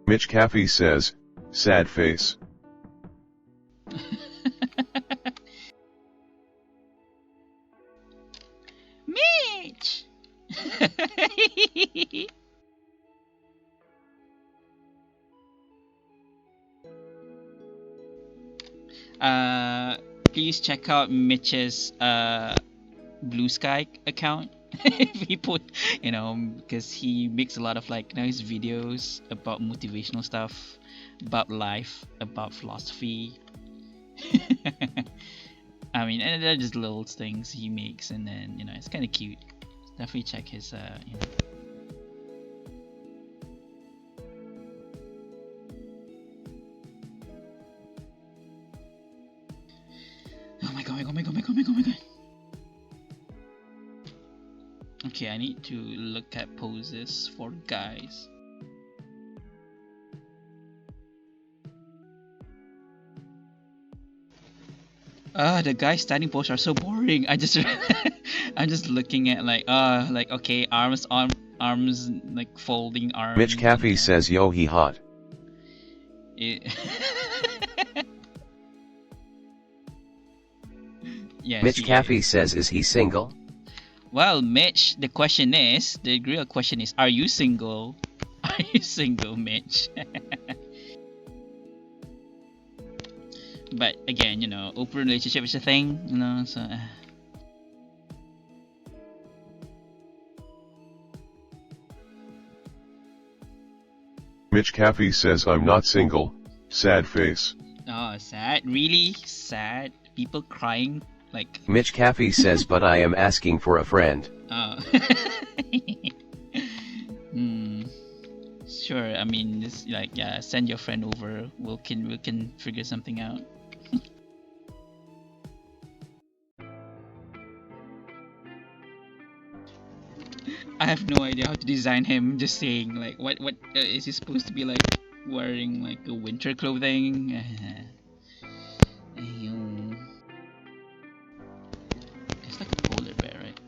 Mitch Caffey says, sad face. Mitch! Please check out Mitch's Blue Sky account. He put, because he makes a lot of like nice videos about motivational stuff, about life, about philosophy. I mean, and they're just little things he makes, and then it's kind of cute. Definitely check his Oh my god, my god. Okay, I need to look at poses for guys. The guys standing pose are so boring. I'm just looking at like okay, arms like folding arms. Mitch Caffey says yo he hot. Yes, Mitch Caffey says is he single? Well, Mitch, the real question is, are you single? Are you single, Mitch? But again, open relationship is a thing, so. Mitch Caffey says I'm not single, sad face. Oh, sad? Really? Sad? People crying? Like... Mitch Caffey says but I am asking for a friend. Oh. Sure, I mean, just like, send your friend over. We can figure something out. I have no idea how to design him. Just saying, like, what is he supposed to be like? Wearing like a winter clothing? It's like a polar bear, right?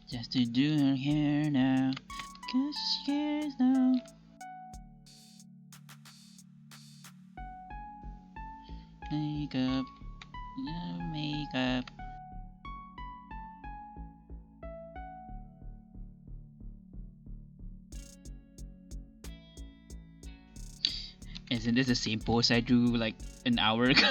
Just to do her hair now, 'cause she cares now. Makeup, yeah, makeup. Isn't this the same pose I drew like an hour ago?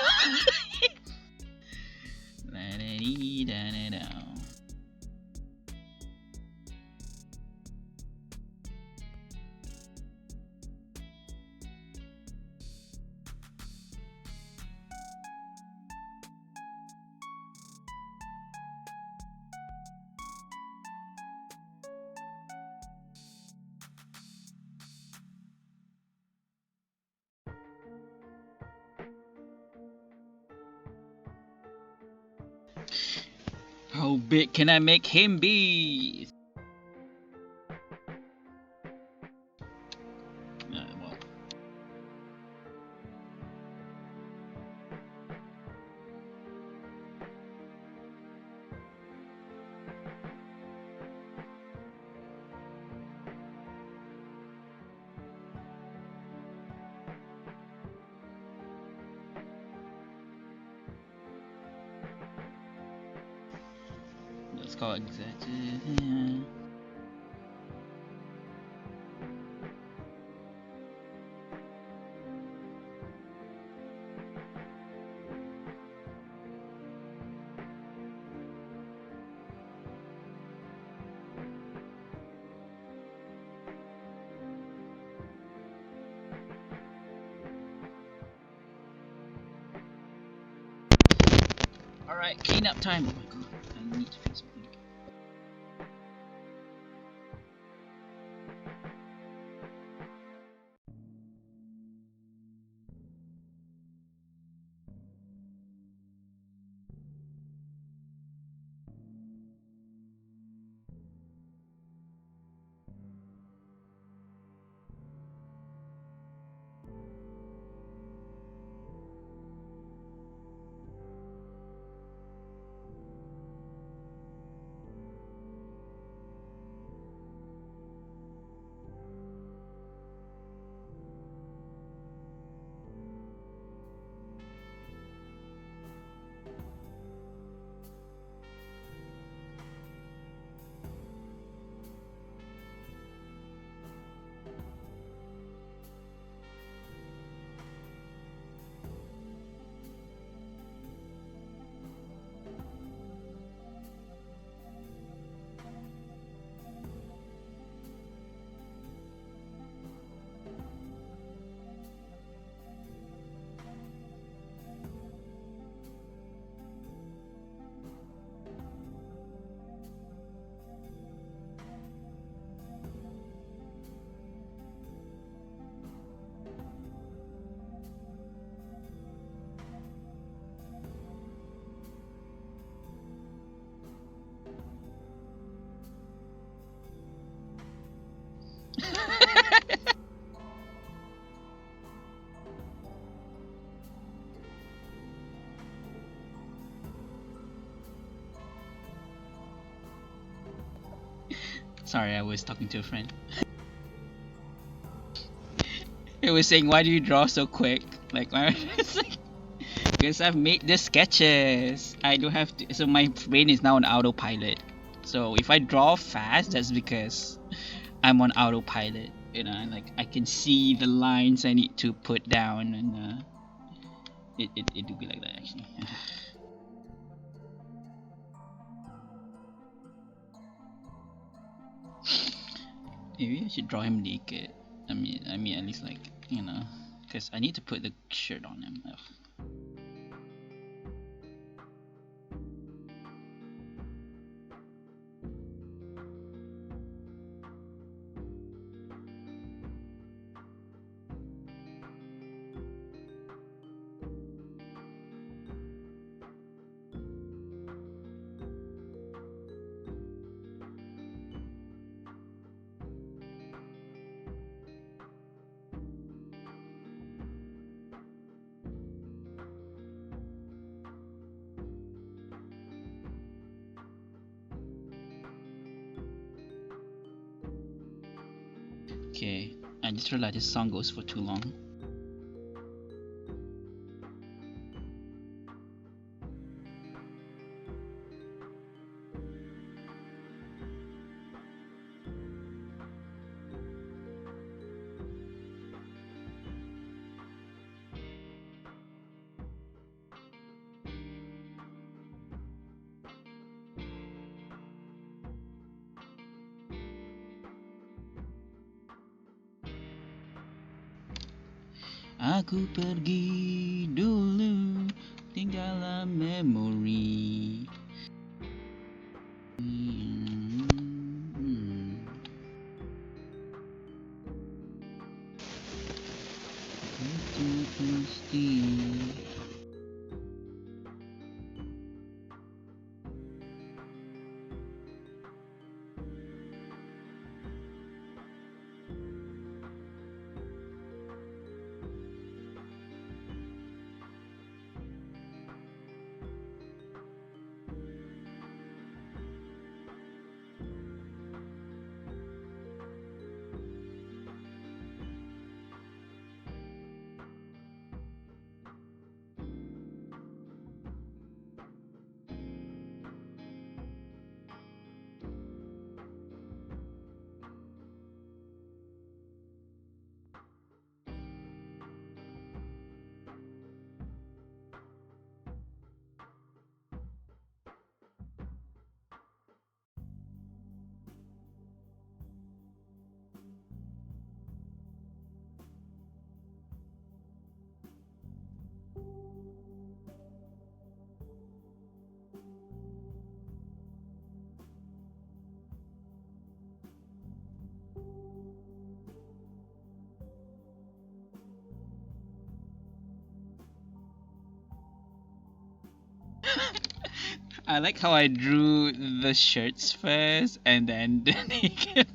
How big can I make him be? Well. Let's call it exactly. Alright, cleanup time. Oh my god, I need to fix something. Sorry, I was talking to a friend. It was saying, why do you draw so quick? Like, it's like, because I've made the sketches. I don't have to, so my brain is now on autopilot. So if I draw fast, that's because I'm on autopilot. You know, like I can see the lines I need to put down, and it do be like that actually. Maybe I should draw him naked. I mean at least like, you know, because I need to put the shirt on him. Ugh. Okay, I just realized this song goes for too long. Aku pergi dulu, tinggallah memori. Itu pasti. I like how I drew the shirts first and then the naked.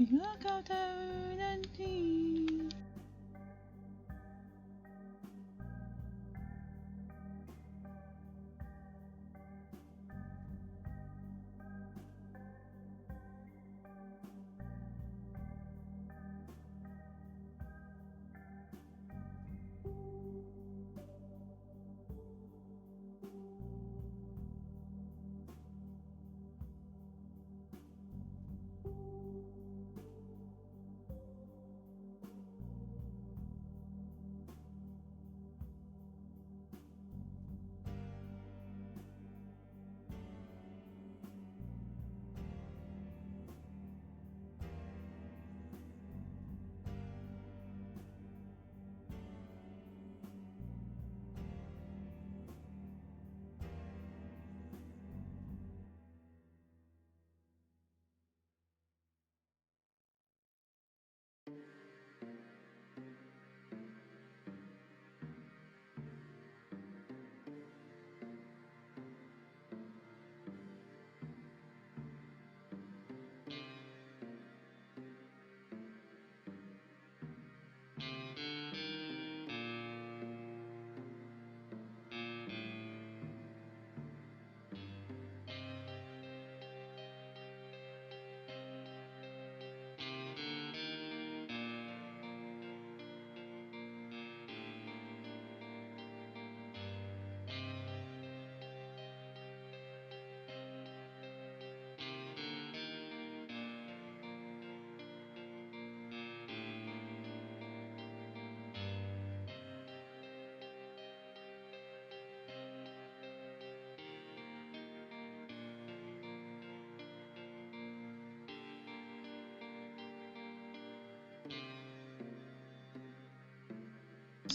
Bila kau terhenti.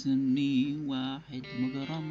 اسمي واحد مجرم.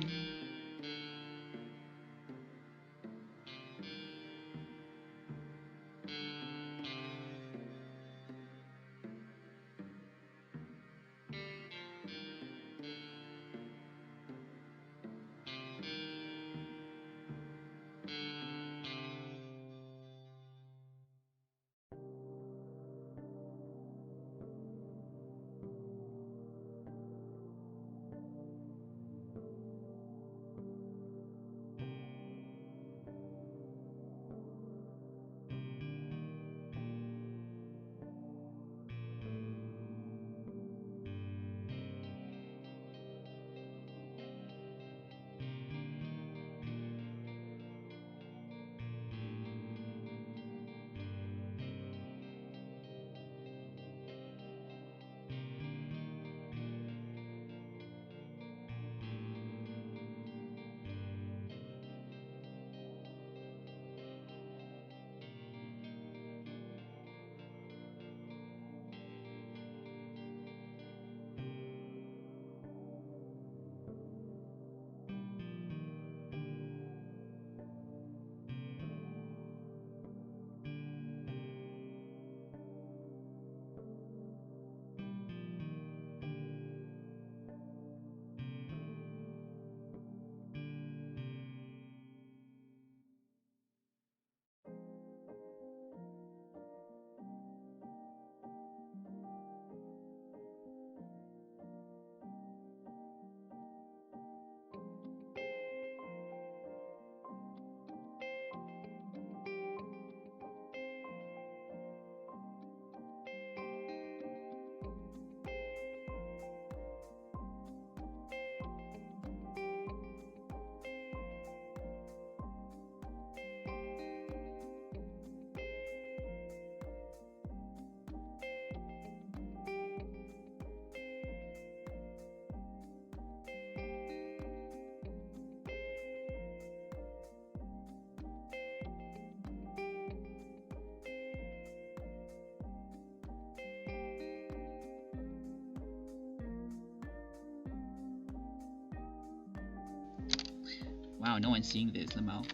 Wow, no one's seeing this, Lamau.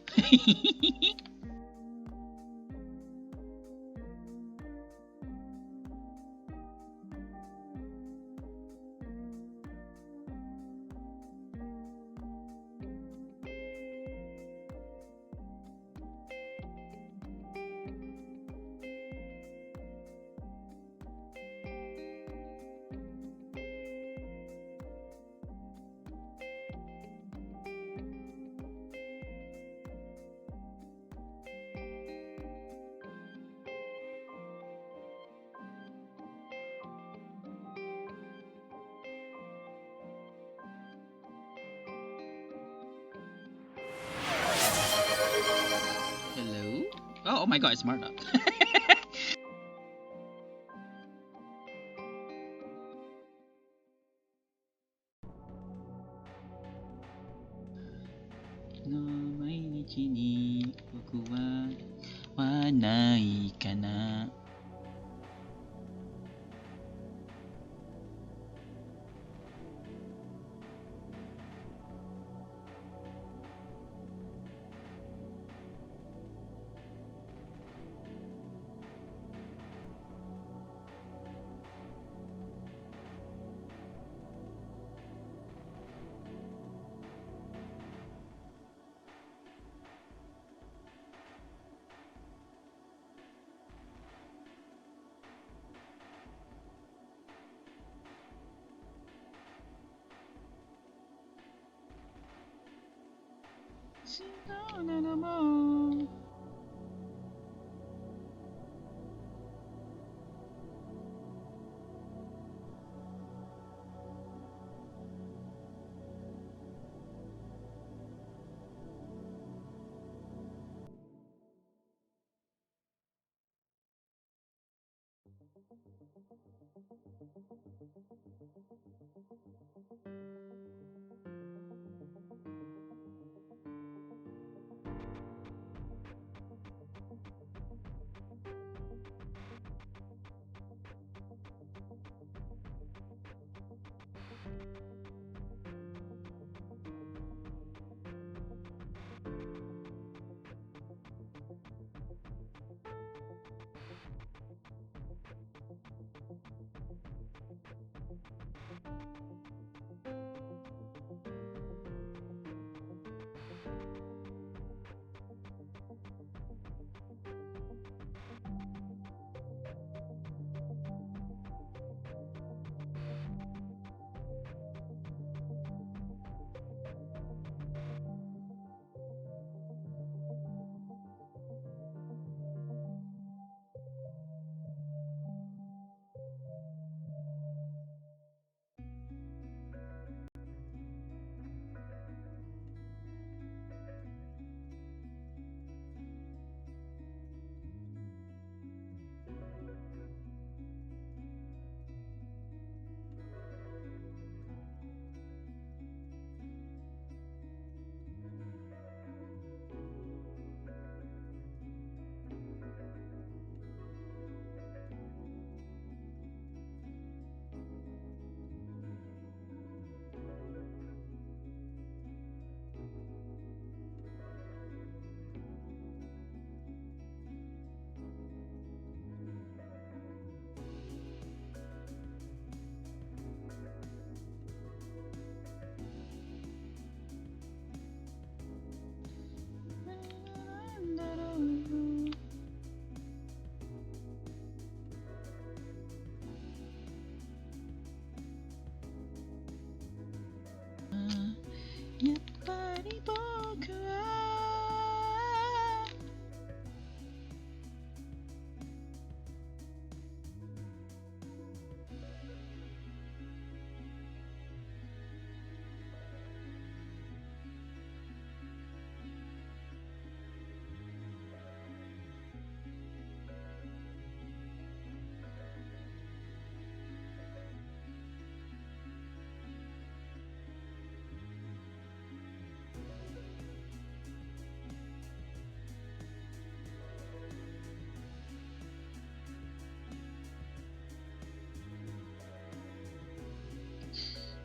Hello? Oh my god, it's Marta. No mainichi ni boku wa wanai kana.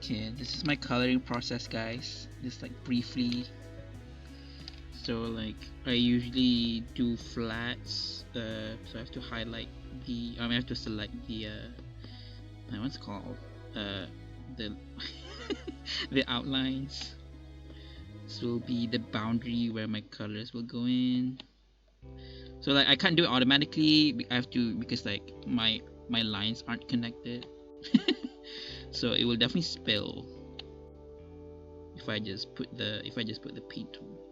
Okay, this is my coloring process, guys. Just like briefly. So like I usually do flats. So I have to highlight the. I have to select the. What's it called? The the outlines. This will be the boundary where my colors will go in. So like I can't do it automatically. I have to, because like my lines aren't connected. So it will definitely spill if I just put the paint tool.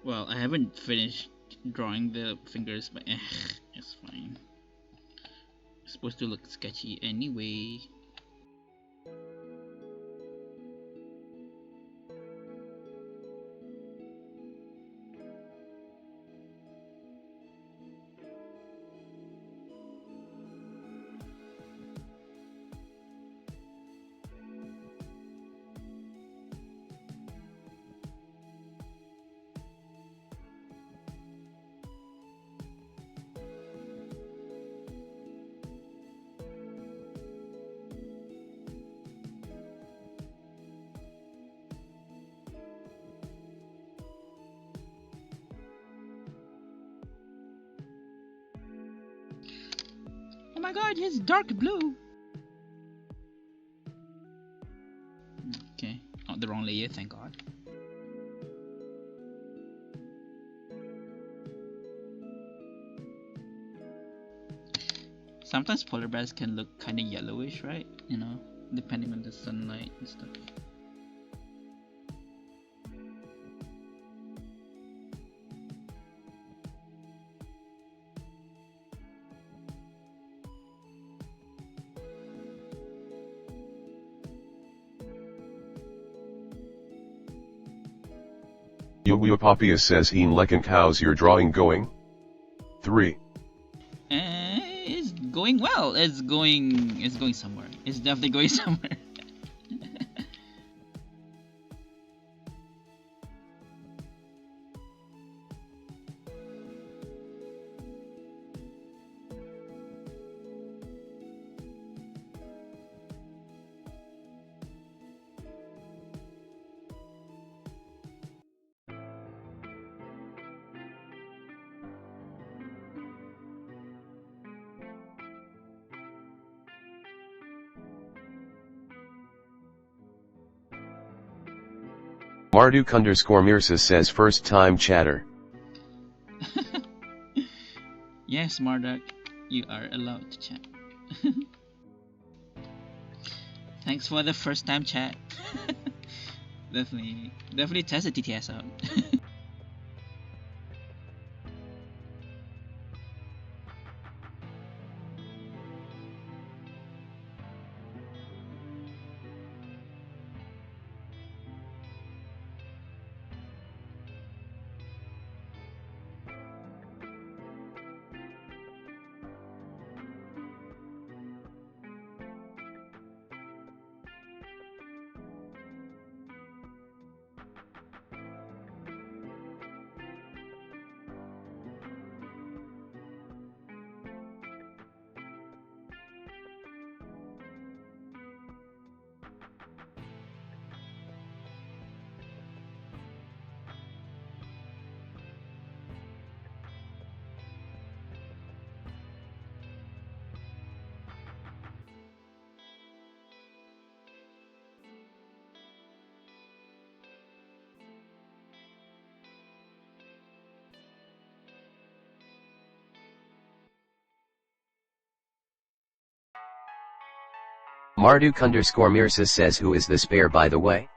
Well, I haven't finished drawing the fingers, but it's fine. It's supposed to look sketchy anyway. Oh my god, it's dark blue! Okay, not the wrong layer, thank god. Sometimes polar bears can look kinda yellowish, right? You know, depending on the sunlight and stuff. Papia says Heen Lekin, how's your drawing going? 3. It's going well. It's going somewhere. It's definitely going somewhere. Marduk_Mirsa says first time chatter. Yes, Marduk, you are allowed to chat. Thanks for the first time chat. Definitely test the TTS out. Marduk_Mirsa says, who is this bear by the way?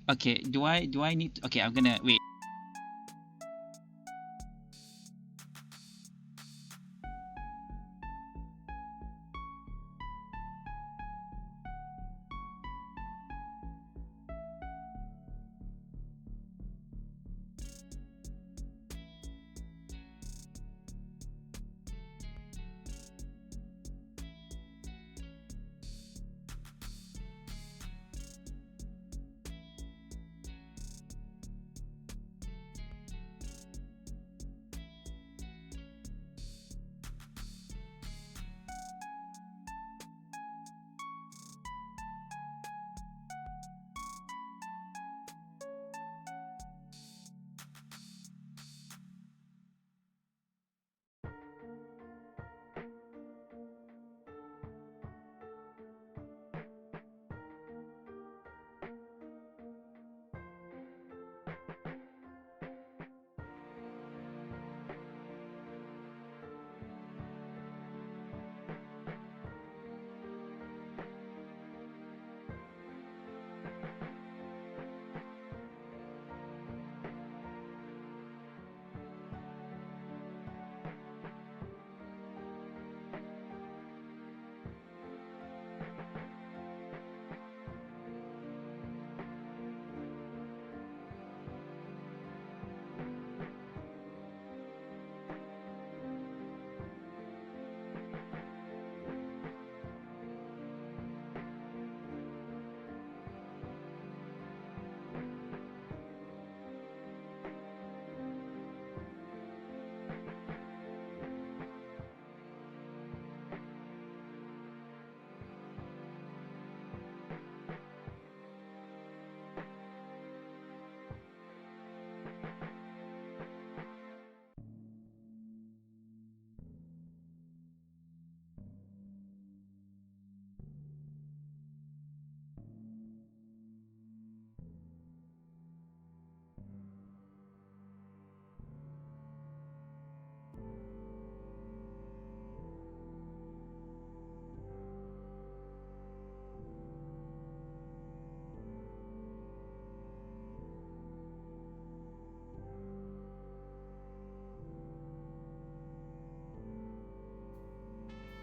Okay, do I need to, okay, I'm gonna wait.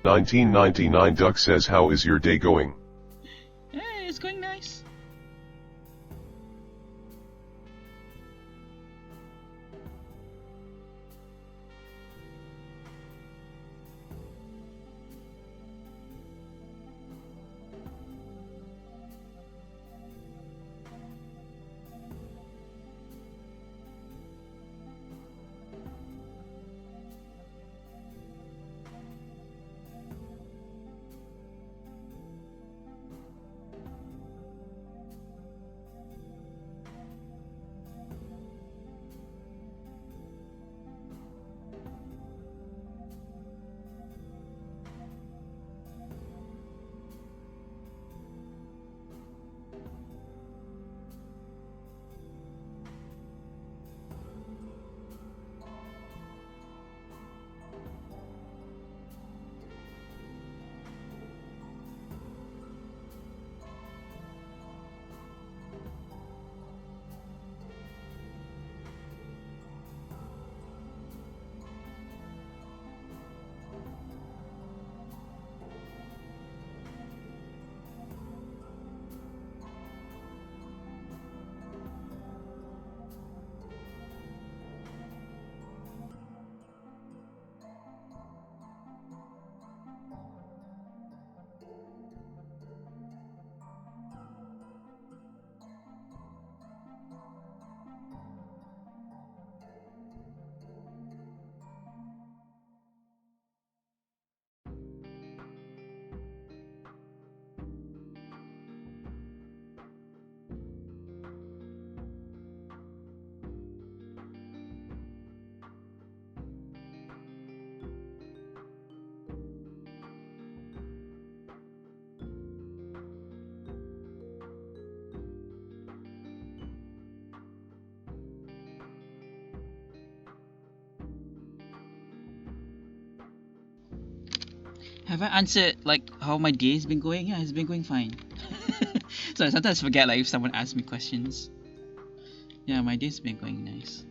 $19.99 Duck says, how is your day going? It's going nice. Have I answered like how my day's been going? Yeah, it's been going fine. So I sometimes forget like if someone asks me questions. Yeah, my day's been going nice.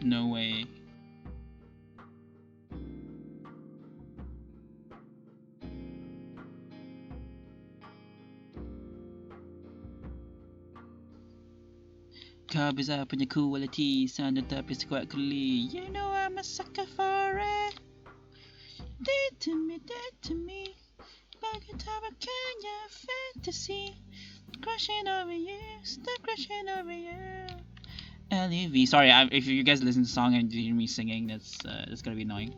No way. Kau bisa punya quality sound tapi sekuat kuli. You know I'm a sucker for it. Dead to me. Like a Kenya fantasy. Crushing over you, stop crushing over you. LEV. Sorry, if you guys listen to the song and you hear me singing, that's gonna be annoying.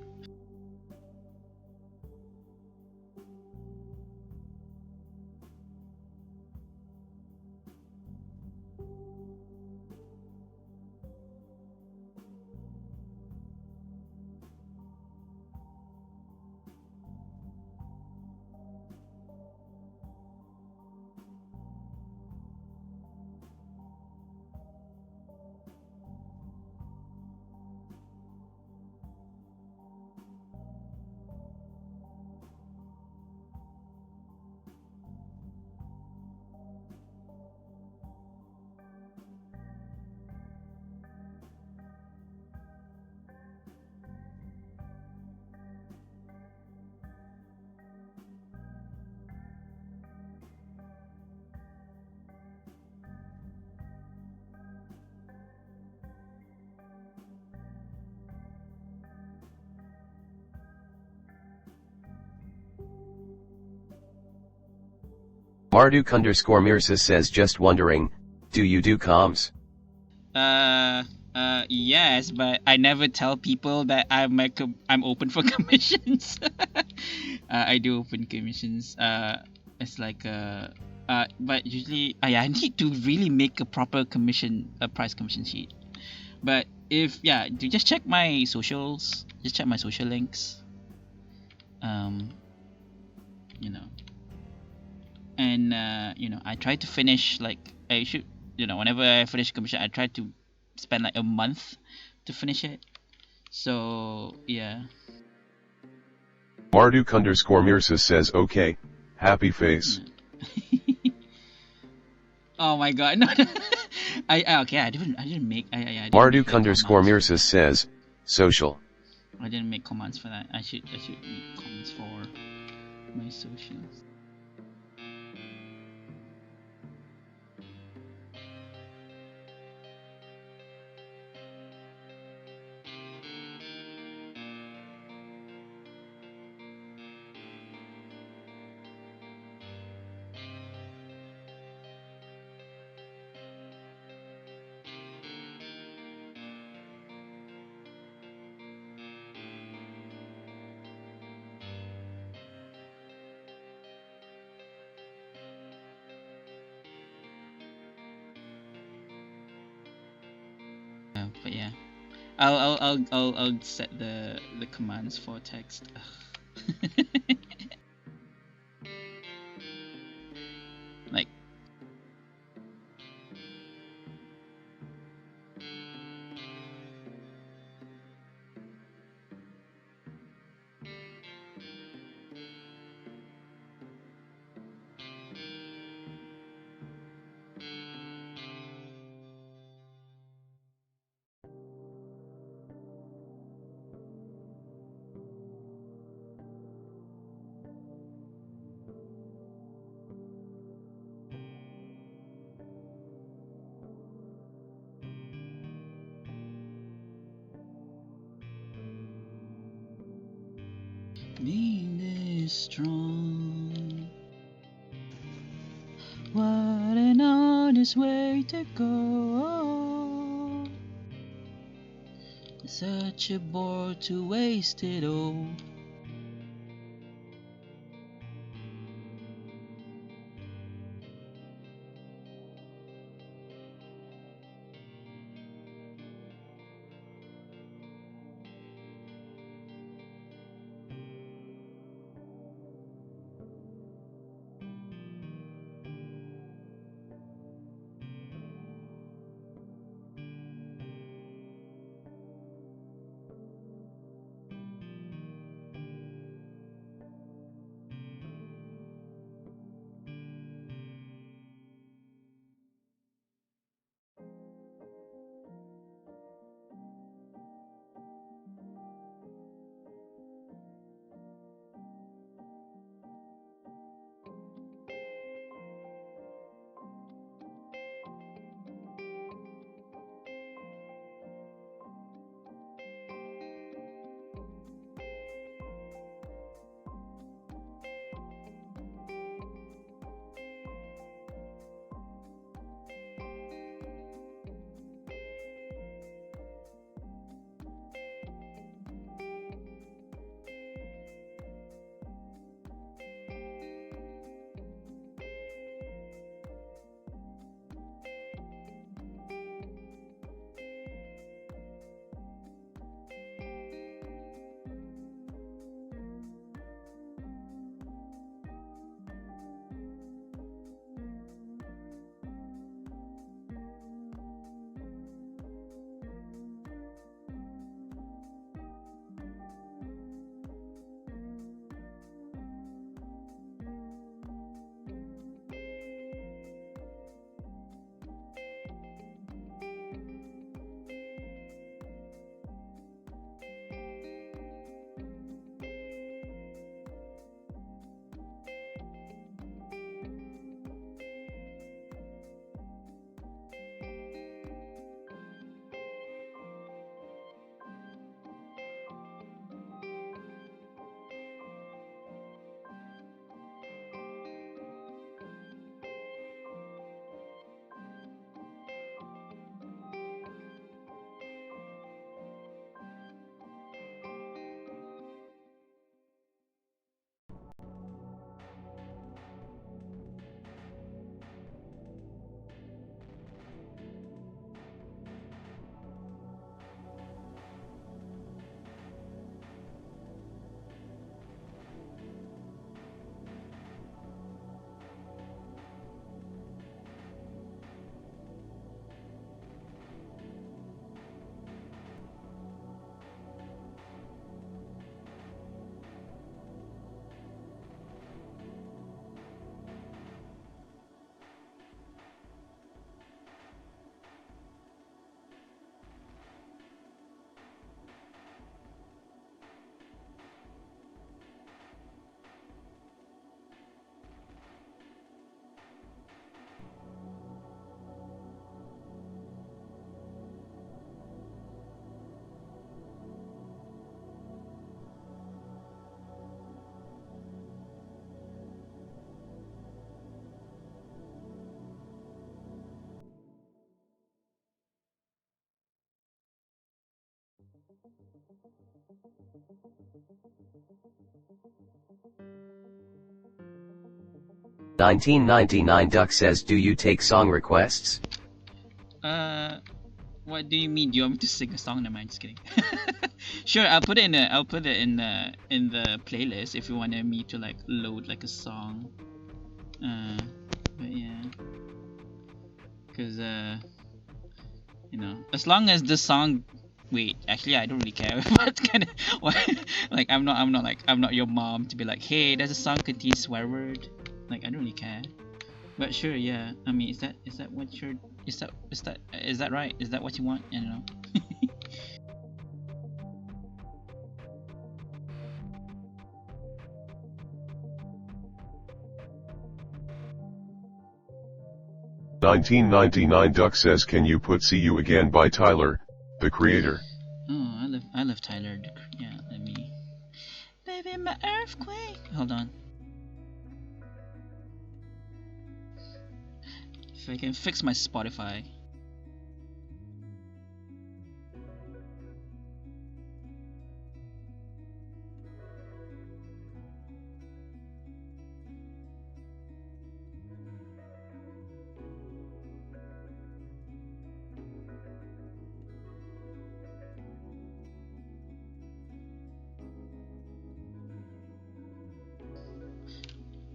Marduk_Mirsa says just wondering, do you do comms? Yes, but I never tell people that I'm open for commissions. I do open commissions. It's like but usually I need to really make a proper price commission sheet. But if do just check my socials. Just check my social links. You know. And I try to finish like I should. Whenever I finish commission, I try to spend like a month to finish it. So yeah. Marduk_Mirsa says okay, happy face. Oh my god, no. I didn't make Marduk_Mirsa says social. I didn't make commands for that. I should make comments for my socials. But yeah, I'll set the commands for text. Like being this strong. What an honest way to go. Such a bore to waste it all. $19.99 Duck says, do you take song requests? What do you mean? Do you want me to sing a song? No, I'm just kidding. Sure, I'll put it in the playlist if you wanted me to like load like a song. But yeah, cause you know, as long as the song. Wait, actually, I don't really care. What kind of what? Like, I'm not your mom to be like, hey, does a song contain swear word? Like, I don't really care. But sure, yeah. I mean, is that what you're is that right? Is that what you want? I don't know. $19.99 Duck says, can you put See You Again by Tyler, the Creator? Oh, I love Tyler. Yeah, let me. Baby, my earthquake. Hold on. If I can fix my Spotify.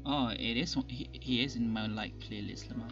Oh, it is. He is in my like playlist, Lamar.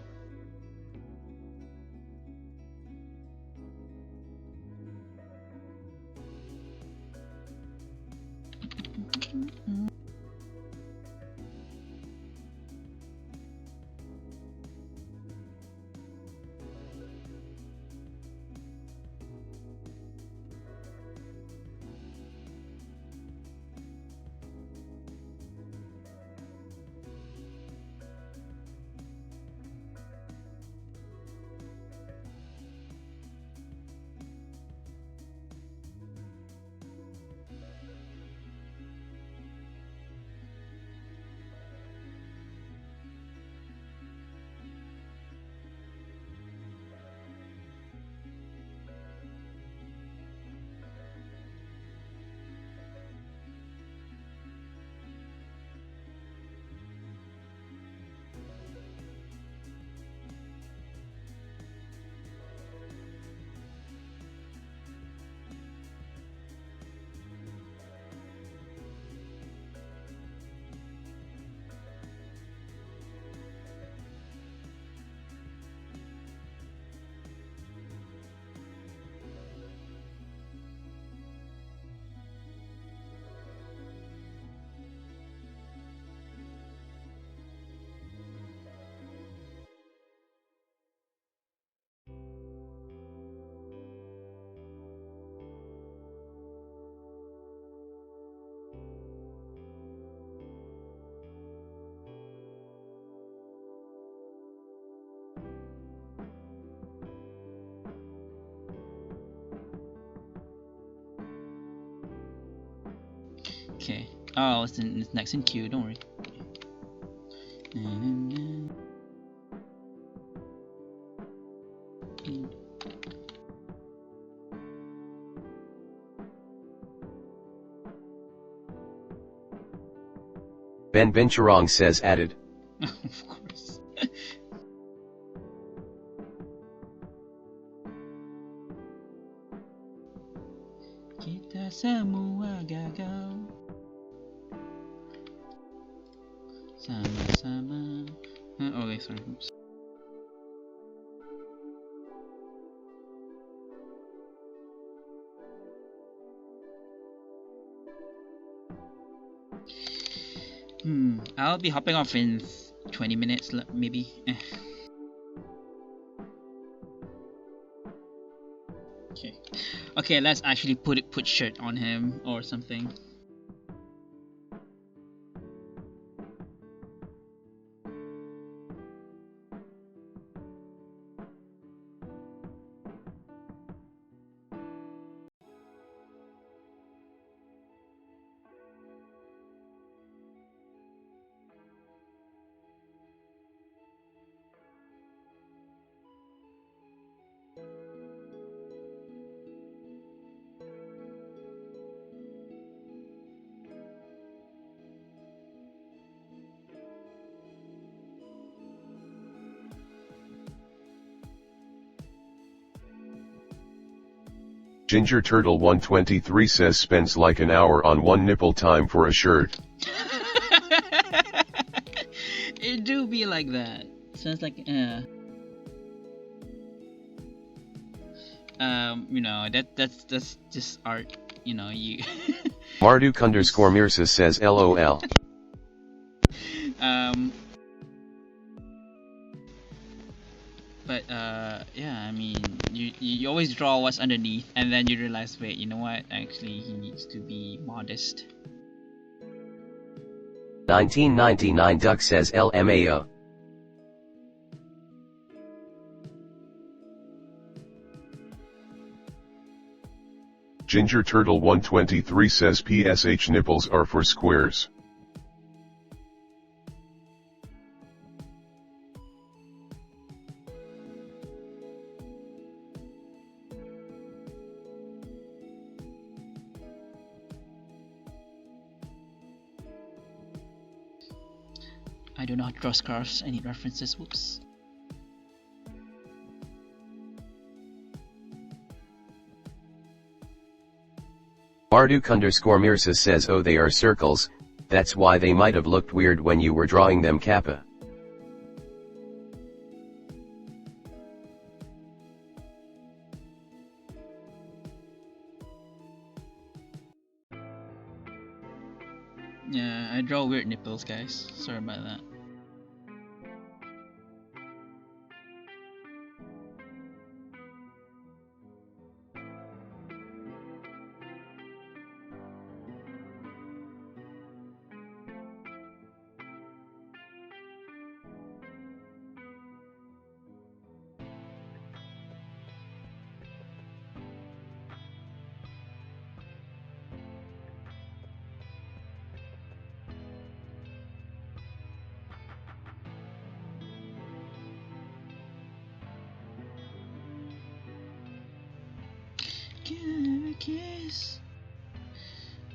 Okay. Oh, it's next in queue. Don't worry. Ben Binchurong says added. Of course. Kita semua gagal. Sama-sama. Okay, sorry. Oops. I'll be hopping off in 20 minutes, maybe. Okay. Okay, let's actually put shirt on him or something. Ginger Turtle 123 says spends like an hour on one nipple time for a shirt. It do be like that. Sounds like you know, that's just art, you know, you Marduk_Mirsa says LOL. But yeah, I mean, you always draw what's underneath, and then you realize, wait, you know what? Actually, he needs to be modest. 1999 Duck says LMAO. Ginger Turtle 123 says PSH nipples are for squares. I don't know how to draw scarves. I need references. Whoops. Marduk_Mirsa says, oh, they are circles, that's why they might have looked weird when you were drawing them, Kappa. Yeah, I draw weird nipples, guys. Sorry about that. Give a kiss,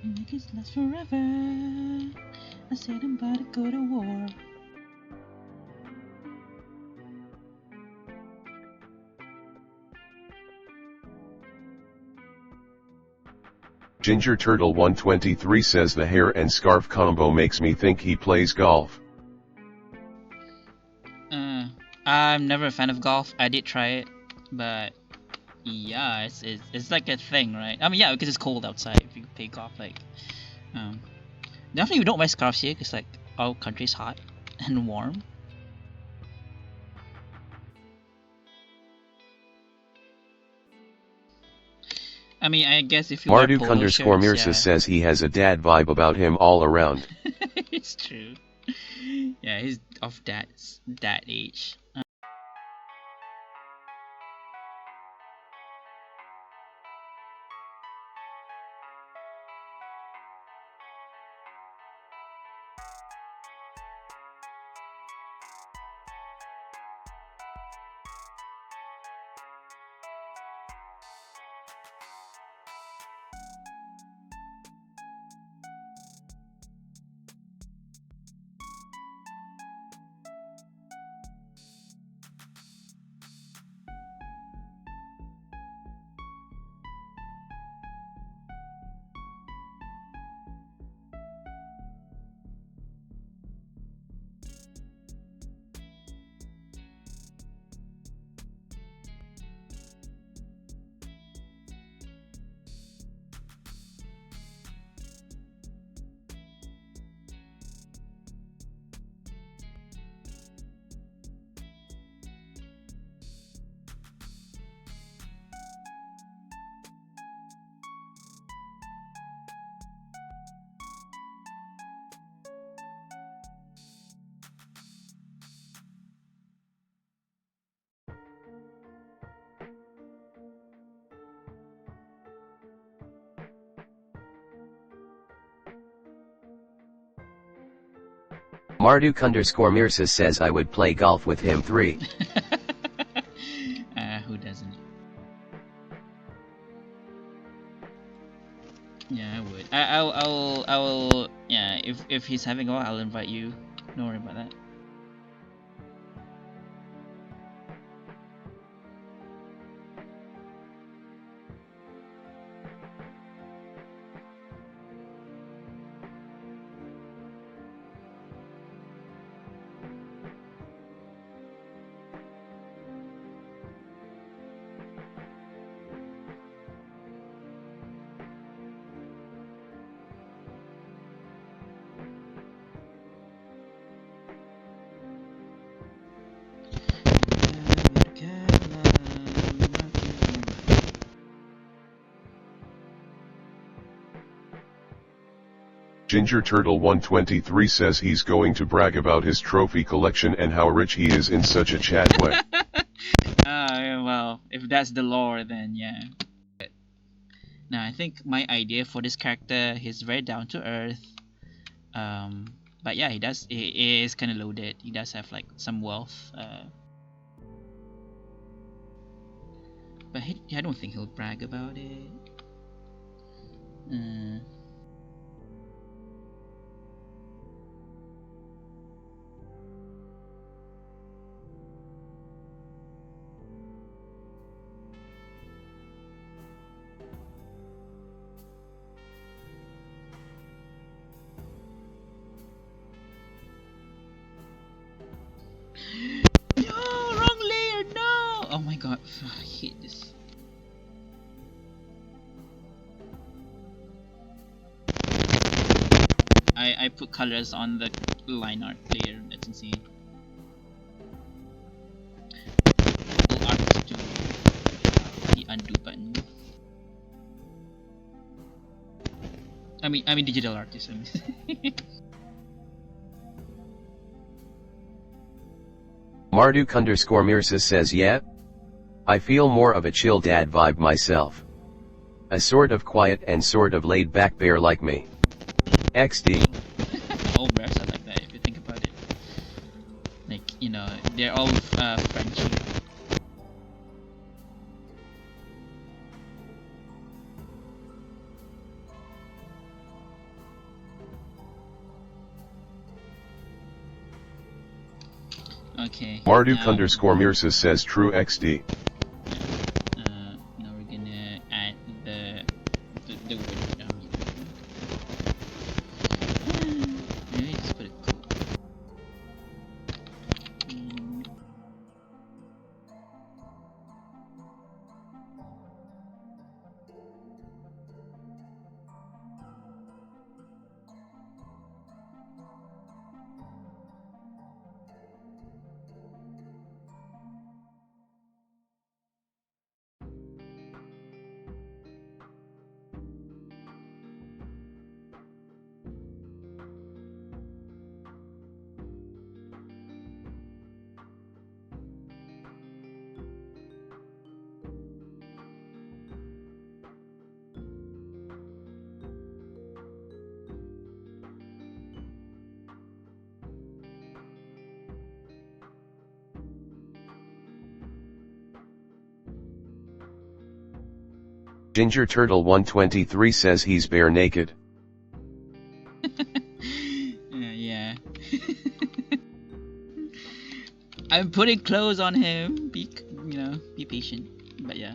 and the kiss lasts forever. I said I'm about to go to war. Ginger Turtle 123 says the hair and scarf combo makes me think he plays golf. I'm never a fan of golf. I did try it, but yeah, it's like a thing, right? I mean, yeah, because it's cold outside. If you play golf, like, definitely we don't wear scarves here because like our country's hot and warm. I mean, I guess if you wear polo shirts, Marduk_Mirsa yeah. says he has a dad vibe about him all around. It's true. Yeah, he's of that age. Marduk_Mirsa says I would play golf with him 3. Who doesn't? Yeah, I would. I will. Yeah, if he's having golf, I'll invite you. Don't worry about that. Ginger Turtle 123 says he's going to brag about his trophy collection and how rich he is in such a chat way. Well, if that's the lore, then yeah. Now I think my idea for this character, he's very down to earth. But yeah, he is kind of loaded. He does have like some wealth. But I don't think he'll brag about it. No, wrong layer, no! Oh my god, I hate this. I put colors on the line art layer, that's insane. Go artist to the undo button. I mean digital artist. Marduk_Mirsa says yeah. I feel more of a chill dad vibe myself. A sort of quiet and sort of laid back bear like me. XD. All bears are like that if you think about it. Like, you know, they're all Frenchy. Okay. Marduk_Mirsa says true XD. Now we're gonna add the word down here. Maybe just put it cool. Ginger Turtle 123 says he's bare naked. Yeah. I'm putting clothes on him. Be patient. But yeah.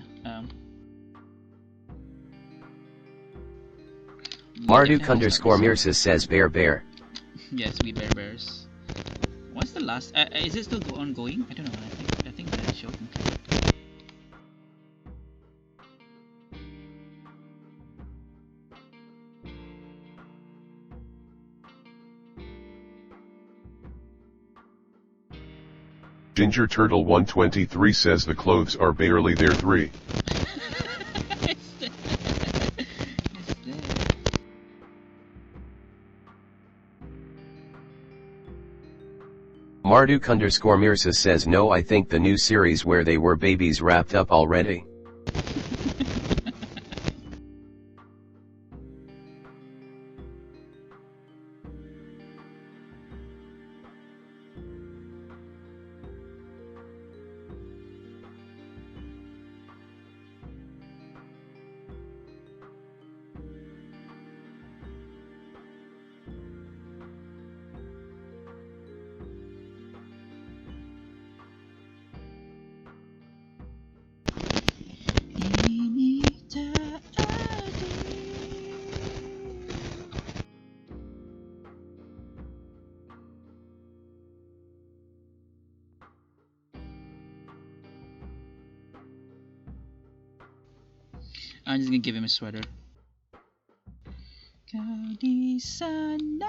Marduk_Mirsa says bear. Yes, we bears. What's the last? Is it still ongoing? I don't know. I think the show concluded. Ginger Turtle 123 says the clothes are barely there 3. Marduk_Mirsa says no, I think the new series where they were babies wrapped up already. I'm just gonna give him a sweater. Kau di sana.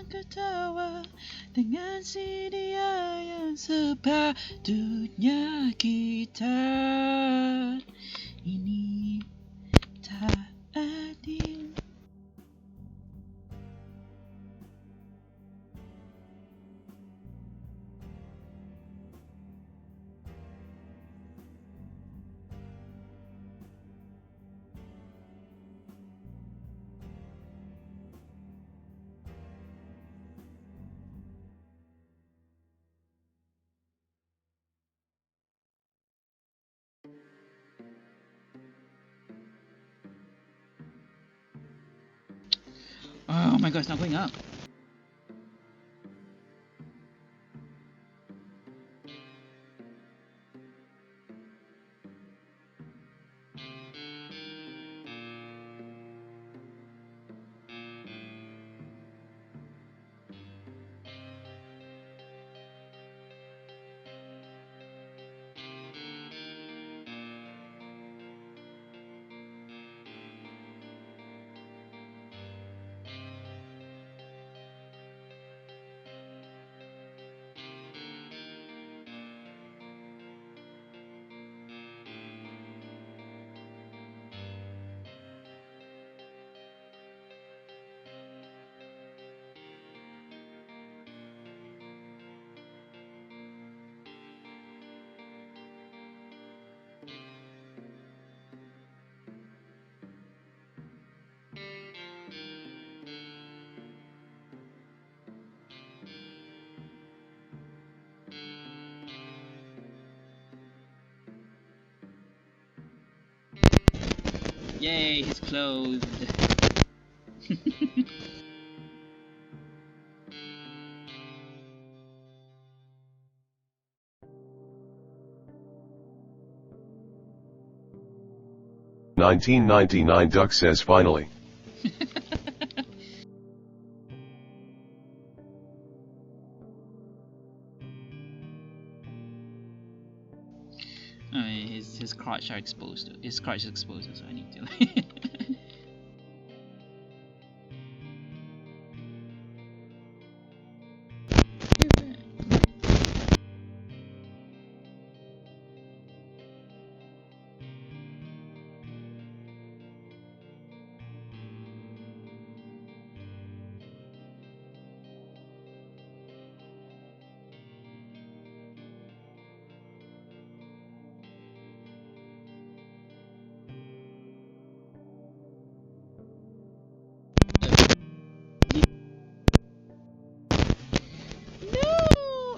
ketawa dengan si dia yang sepatutnya kita. Ini tak adil. Oh my god, it's not going up. Yay, he's closed. $19.99 Duck says finally. His crotch are exposed. His crotch is exposed, so I need to.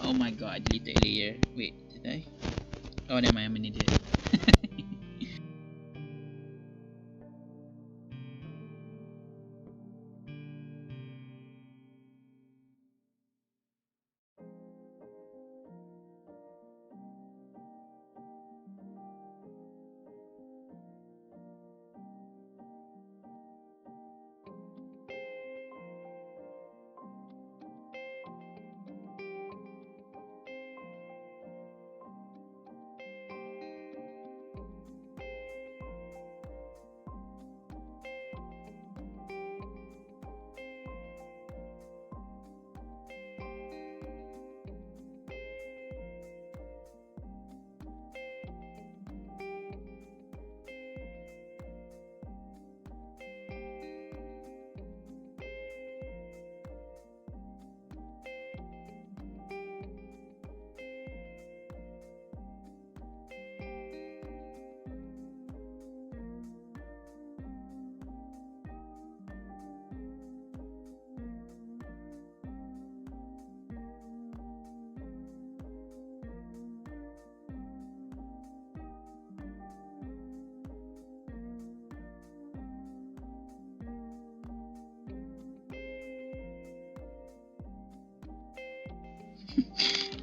Oh my god, I deleted a layer. Wait, did I? Oh, never mind, I'm an idiot.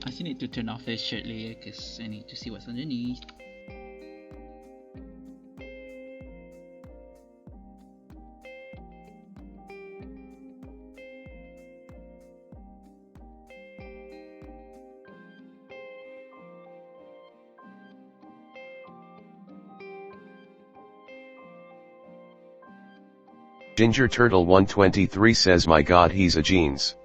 I still need to turn off this shirt layer because I need to see what's underneath. Ginger Turtle 123 says my god he's a jeans.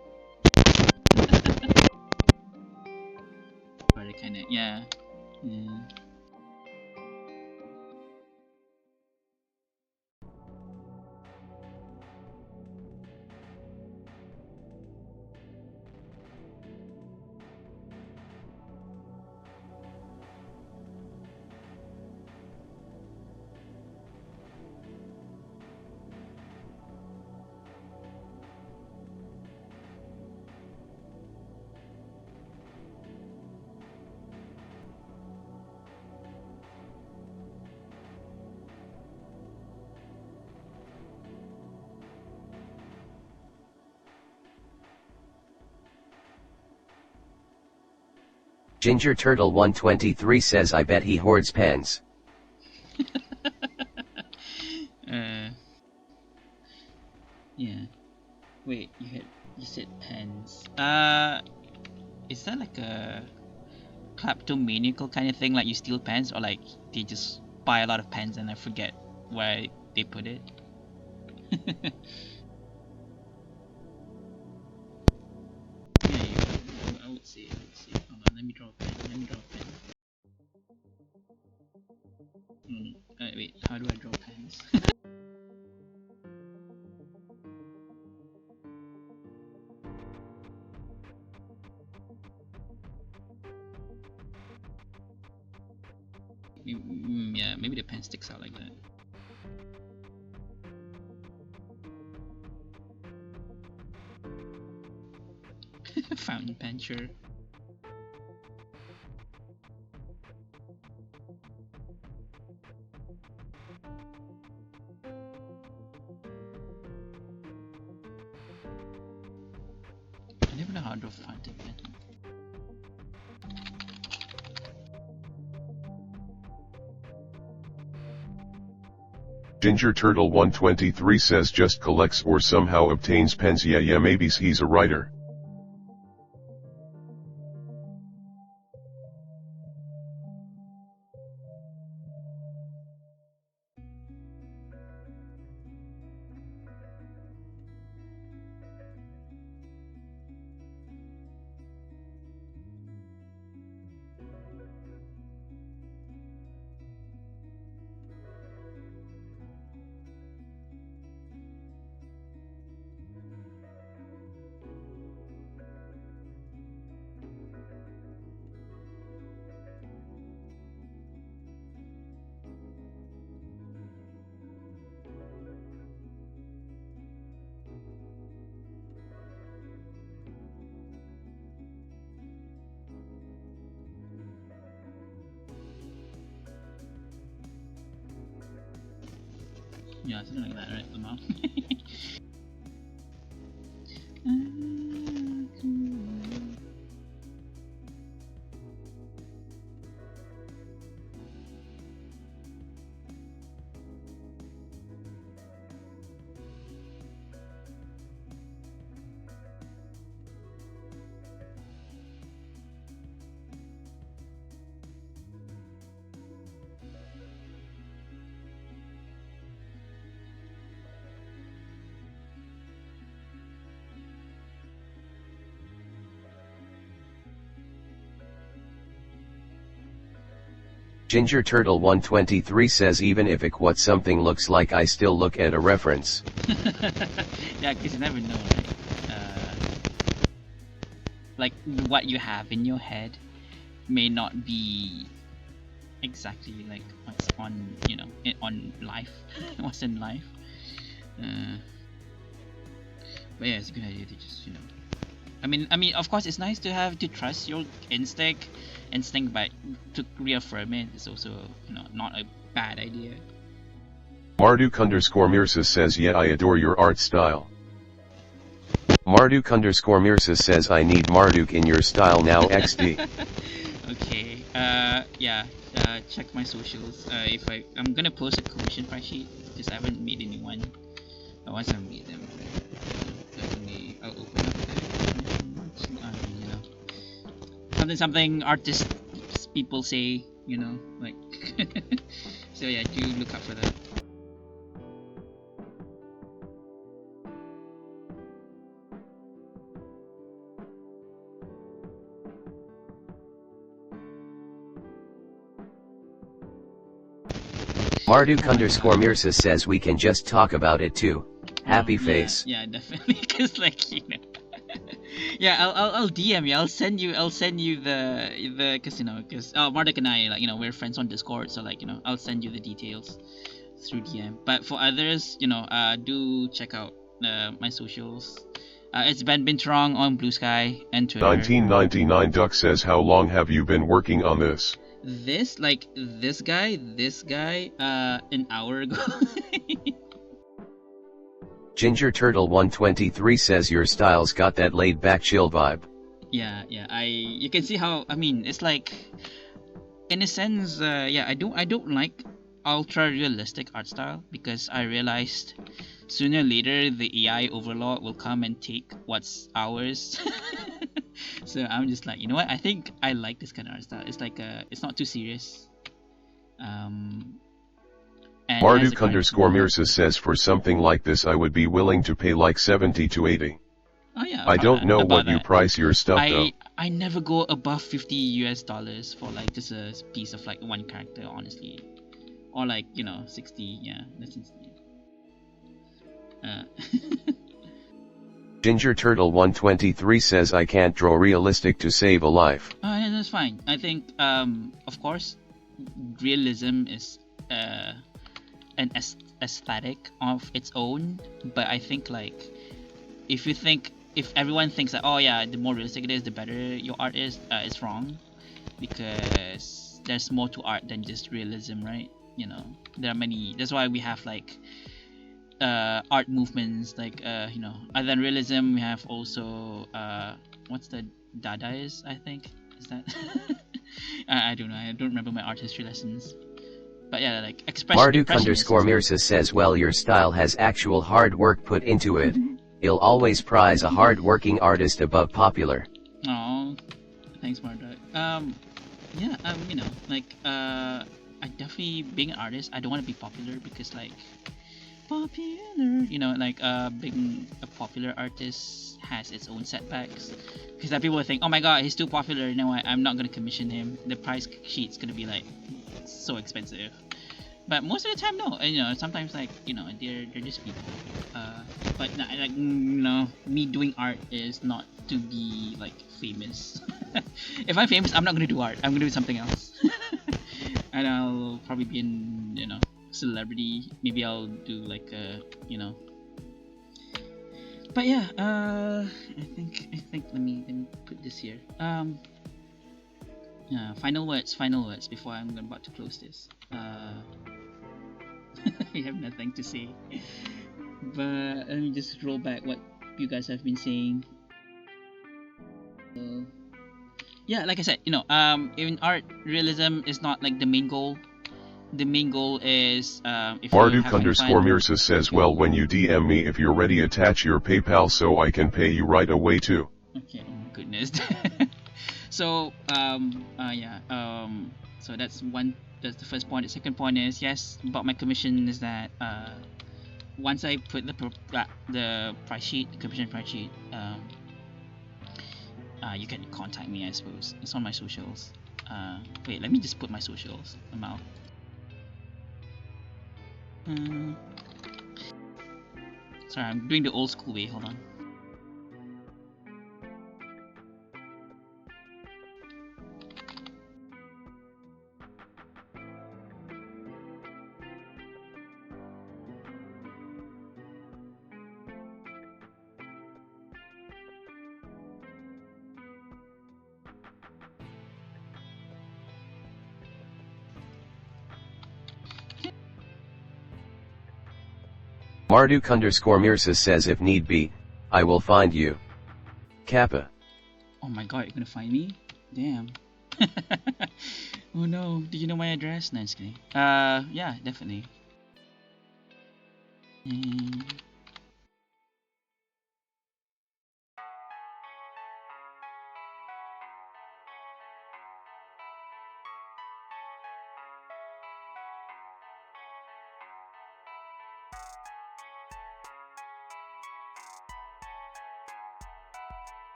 Yeah. Yeah. Ginger Turtle 123 says I bet he hoards pens. Yeah. Wait, you said pens. Is that like a kleptomaniacal kind of thing? Like you steal pens, or like they just buy a lot of pens and I forget where they put it? Yeah, I would say. I would say. Hold on, let me draw a pen. Let me draw a pen. Wait, how do I draw pens? Yeah, maybe the pen sticks out like that. Fountain pen, sure. I never know how to draw fountain pen. Ginger Turtle 123 says just collects or somehow obtains pens. Yeah, maybe he's a writer. Yeah, something like that, right? The mouth. Ginger Turtle 123 says even if what something looks like I still look at a reference. Yeah, because you never know, right? Like what you have in your head may not be exactly like what's on, on life, what's in life. But yeah, it's a good idea to just, I mean, of course, it's nice to have to trust your instinct, but to reaffirm it is also, not a bad idea. Marduk_Mirsa says yeah, I adore your art style. Marduk_Mirsa says I need Marduk in your style now XD. Okay, yeah, check my socials. I'm gonna post a commission price sheet because I haven't made anyone. But once I made them, definitely I'll open up the something artists people say, like. So yeah, do look out for that. Marduk underscore Mirsa says we can just talk about it too. Happy face. Yeah, definitely. Cause like, you know. Yeah, I'll DM you. I'll send you the cause you know, cause Marduk and I, like, you know, we're friends on Discord, so like, you know, I'll send you the details through DM. But for others, you know, do check out my socials. It's Ben Bintrong on Blue Sky and Twitter. 1999 Duck says, how long have you been working on this? This guy, an hour ago. Ginger Turtle 123 says your style's got that laid back chill vibe. Yeah, you can see how, I mean, it's like, in a sense, yeah, I don't like ultra realistic art style, because I realized sooner or later the AI overlord will come and take what's ours. So I'm just like, you know what, I think I like this kind of art style. It's like it's not too serious. And Marduk underscore Mirsa says, for something like this I would be willing to pay like 70 to 80. Oh yeah. I don't know what that. you price your stuff though. I never go above $50 for like just a piece of like one character, honestly. Or like, you know, 60, yeah, that's insane. Ginger Turtle 123 says I can't draw realistic to save a life. Yeah, that's fine. I think, of course, realism is an aesthetic of its own, but I think like, if everyone thinks that, oh yeah, the more realistic it is, the better your art is, it's wrong, because there's more to art than just realism, right? You know, there are many. That's why we have like art movements, like you know, other than realism, we have also what's the Dadaist, I think, is that? I don't know. I don't remember my art history lessons. But yeah, like Marduk underscore Mirsa says, well, your style has actual hard work put into it. You'll always prize a hard-working artist above popular. Oh, thanks, Marduk. Yeah, you know, like, I definitely, being an artist, I don't want to be popular, because like, popular, you know, like, being a popular artist has its own setbacks, because that people will think, oh my god, he's too popular, you know what, I'm not gonna commission him, the price sheet's gonna be like so expensive. But most of the time, no. You know, sometimes like, you know, they're just people. But like, you know, me doing art is not to be like famous. If I'm famous, I'm not gonna do art. I'm gonna do something else. And I'll probably be in, you know, celebrity. Maybe I'll do like a, you know. But yeah, I think let me put this here. Final words before I'm about to close this. I have nothing to say, but let me just roll back what you guys have been saying. Yeah, like I said, you know, in art, realism is not like the main goal. The main goal is if Marduk underscore Mirsa says, well, when you DM me, if you're ready, attach your PayPal so I can pay you right away too. Okay, goodness. So so that's the first point. The second point is, yes, about my commission, is that once I put the price sheet, the commission price sheet, you can contact me, I suppose. It's on my socials. Wait, let me just put my socials amount. Sorry, I'm doing the old school way, hold on. Marduk underscore Mirsa says, if need be, I will find you. Kappa. Oh my god, you're gonna find me? Damn. Oh no, did you know my address? No, just kidding. Yeah, definitely.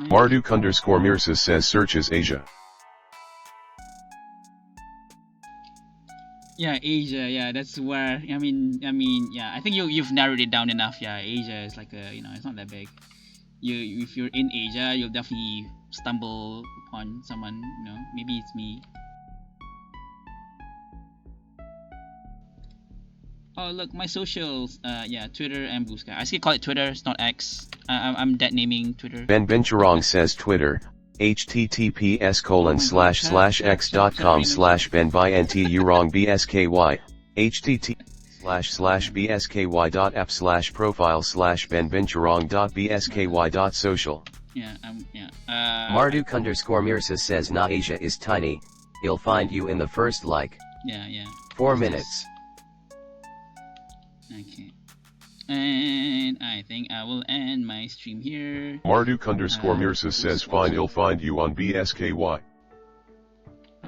Marduk underscore Mirsa says, searches Asia. Yeah, Asia. Yeah, that's where. Yeah. I think you've narrowed it down enough. Yeah, Asia is like a, it's not that big. If you're in Asia, you'll definitely stumble upon someone. Maybe it's me. Oh, look, my socials. Yeah, Twitter and Blue Sky. I still call it Twitter. It's not X. I'm dead naming Twitter. Ben Binturong says Twitter, https://x.com/benbinturong http://bsky.app/profile/benbinturong.bsky.social. Yeah. Marduk_Mirsa says Na Asia is tiny. He'll find you in the first like. Yeah. 4 minutes. Okay. And I think I will end my stream here. Marduk_Mirsa says fine, he'll find you on BSKY.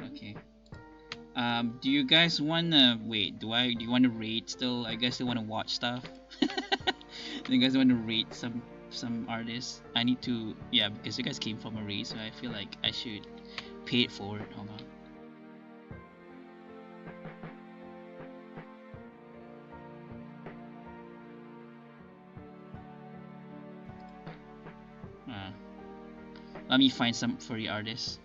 Okay. Do you guys wanna wait? Do you wanna rate still? I guess you wanna watch stuff. Do you guys wanna rate some artists? I need to, because you guys came from a raid, so I feel like I should pay it forward. Hold on. Let me find some furry artists.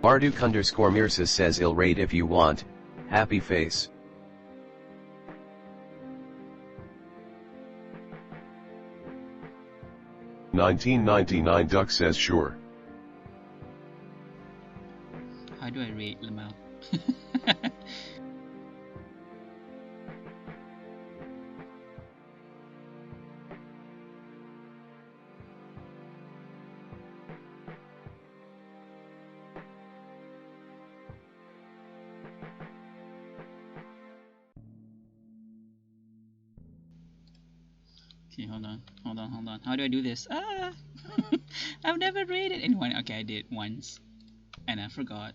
Marduk_Mirsa says he'll raid if you want. Happy face. $19.99 Duck says sure. How do I rate Lamau? Okay, hold on. How do I do this? I've never rated anyone. Okay, I did once, and I forgot.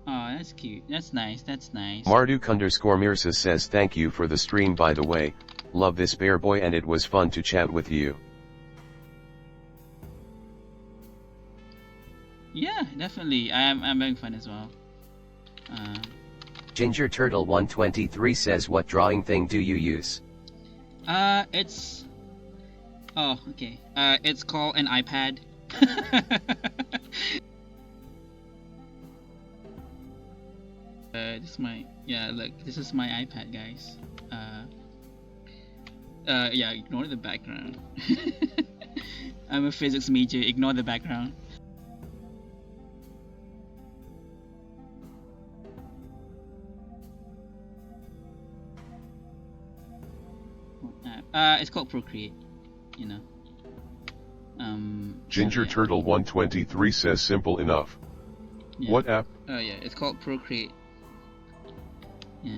Oh, that's cute. That's nice. Marduk_Mirsa says thank you for the stream, by the way. Love this bear boy and it was fun to chat with you. Yeah, definitely. I'm having fun as well. Ginger Turtle 123 says what drawing thing do you use? It's... Oh, okay. It's called an iPad. This is my... Yeah, look. This is my iPad, guys. Yeah, ignore the background. I'm a physics major. Ignore the background. It's called Procreate. Ginger yeah. Turtle 123 says simple enough. Yeah. What app? Yeah, it's called Procreate. Yeah.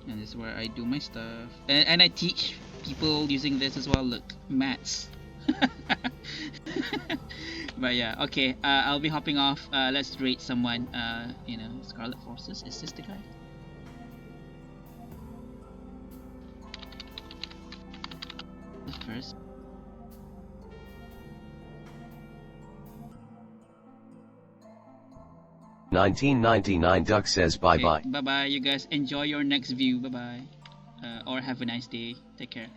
And this is where I do my stuff. And I teach people using this as well. Look, maths. But yeah, okay. I'll be hopping off. Let's rate someone. Scarlet Forces. Is this the guy? First. $19.99 Duck says bye bye. Bye bye, you guys. Enjoy your next view. Bye bye. Or have a nice day. Take care.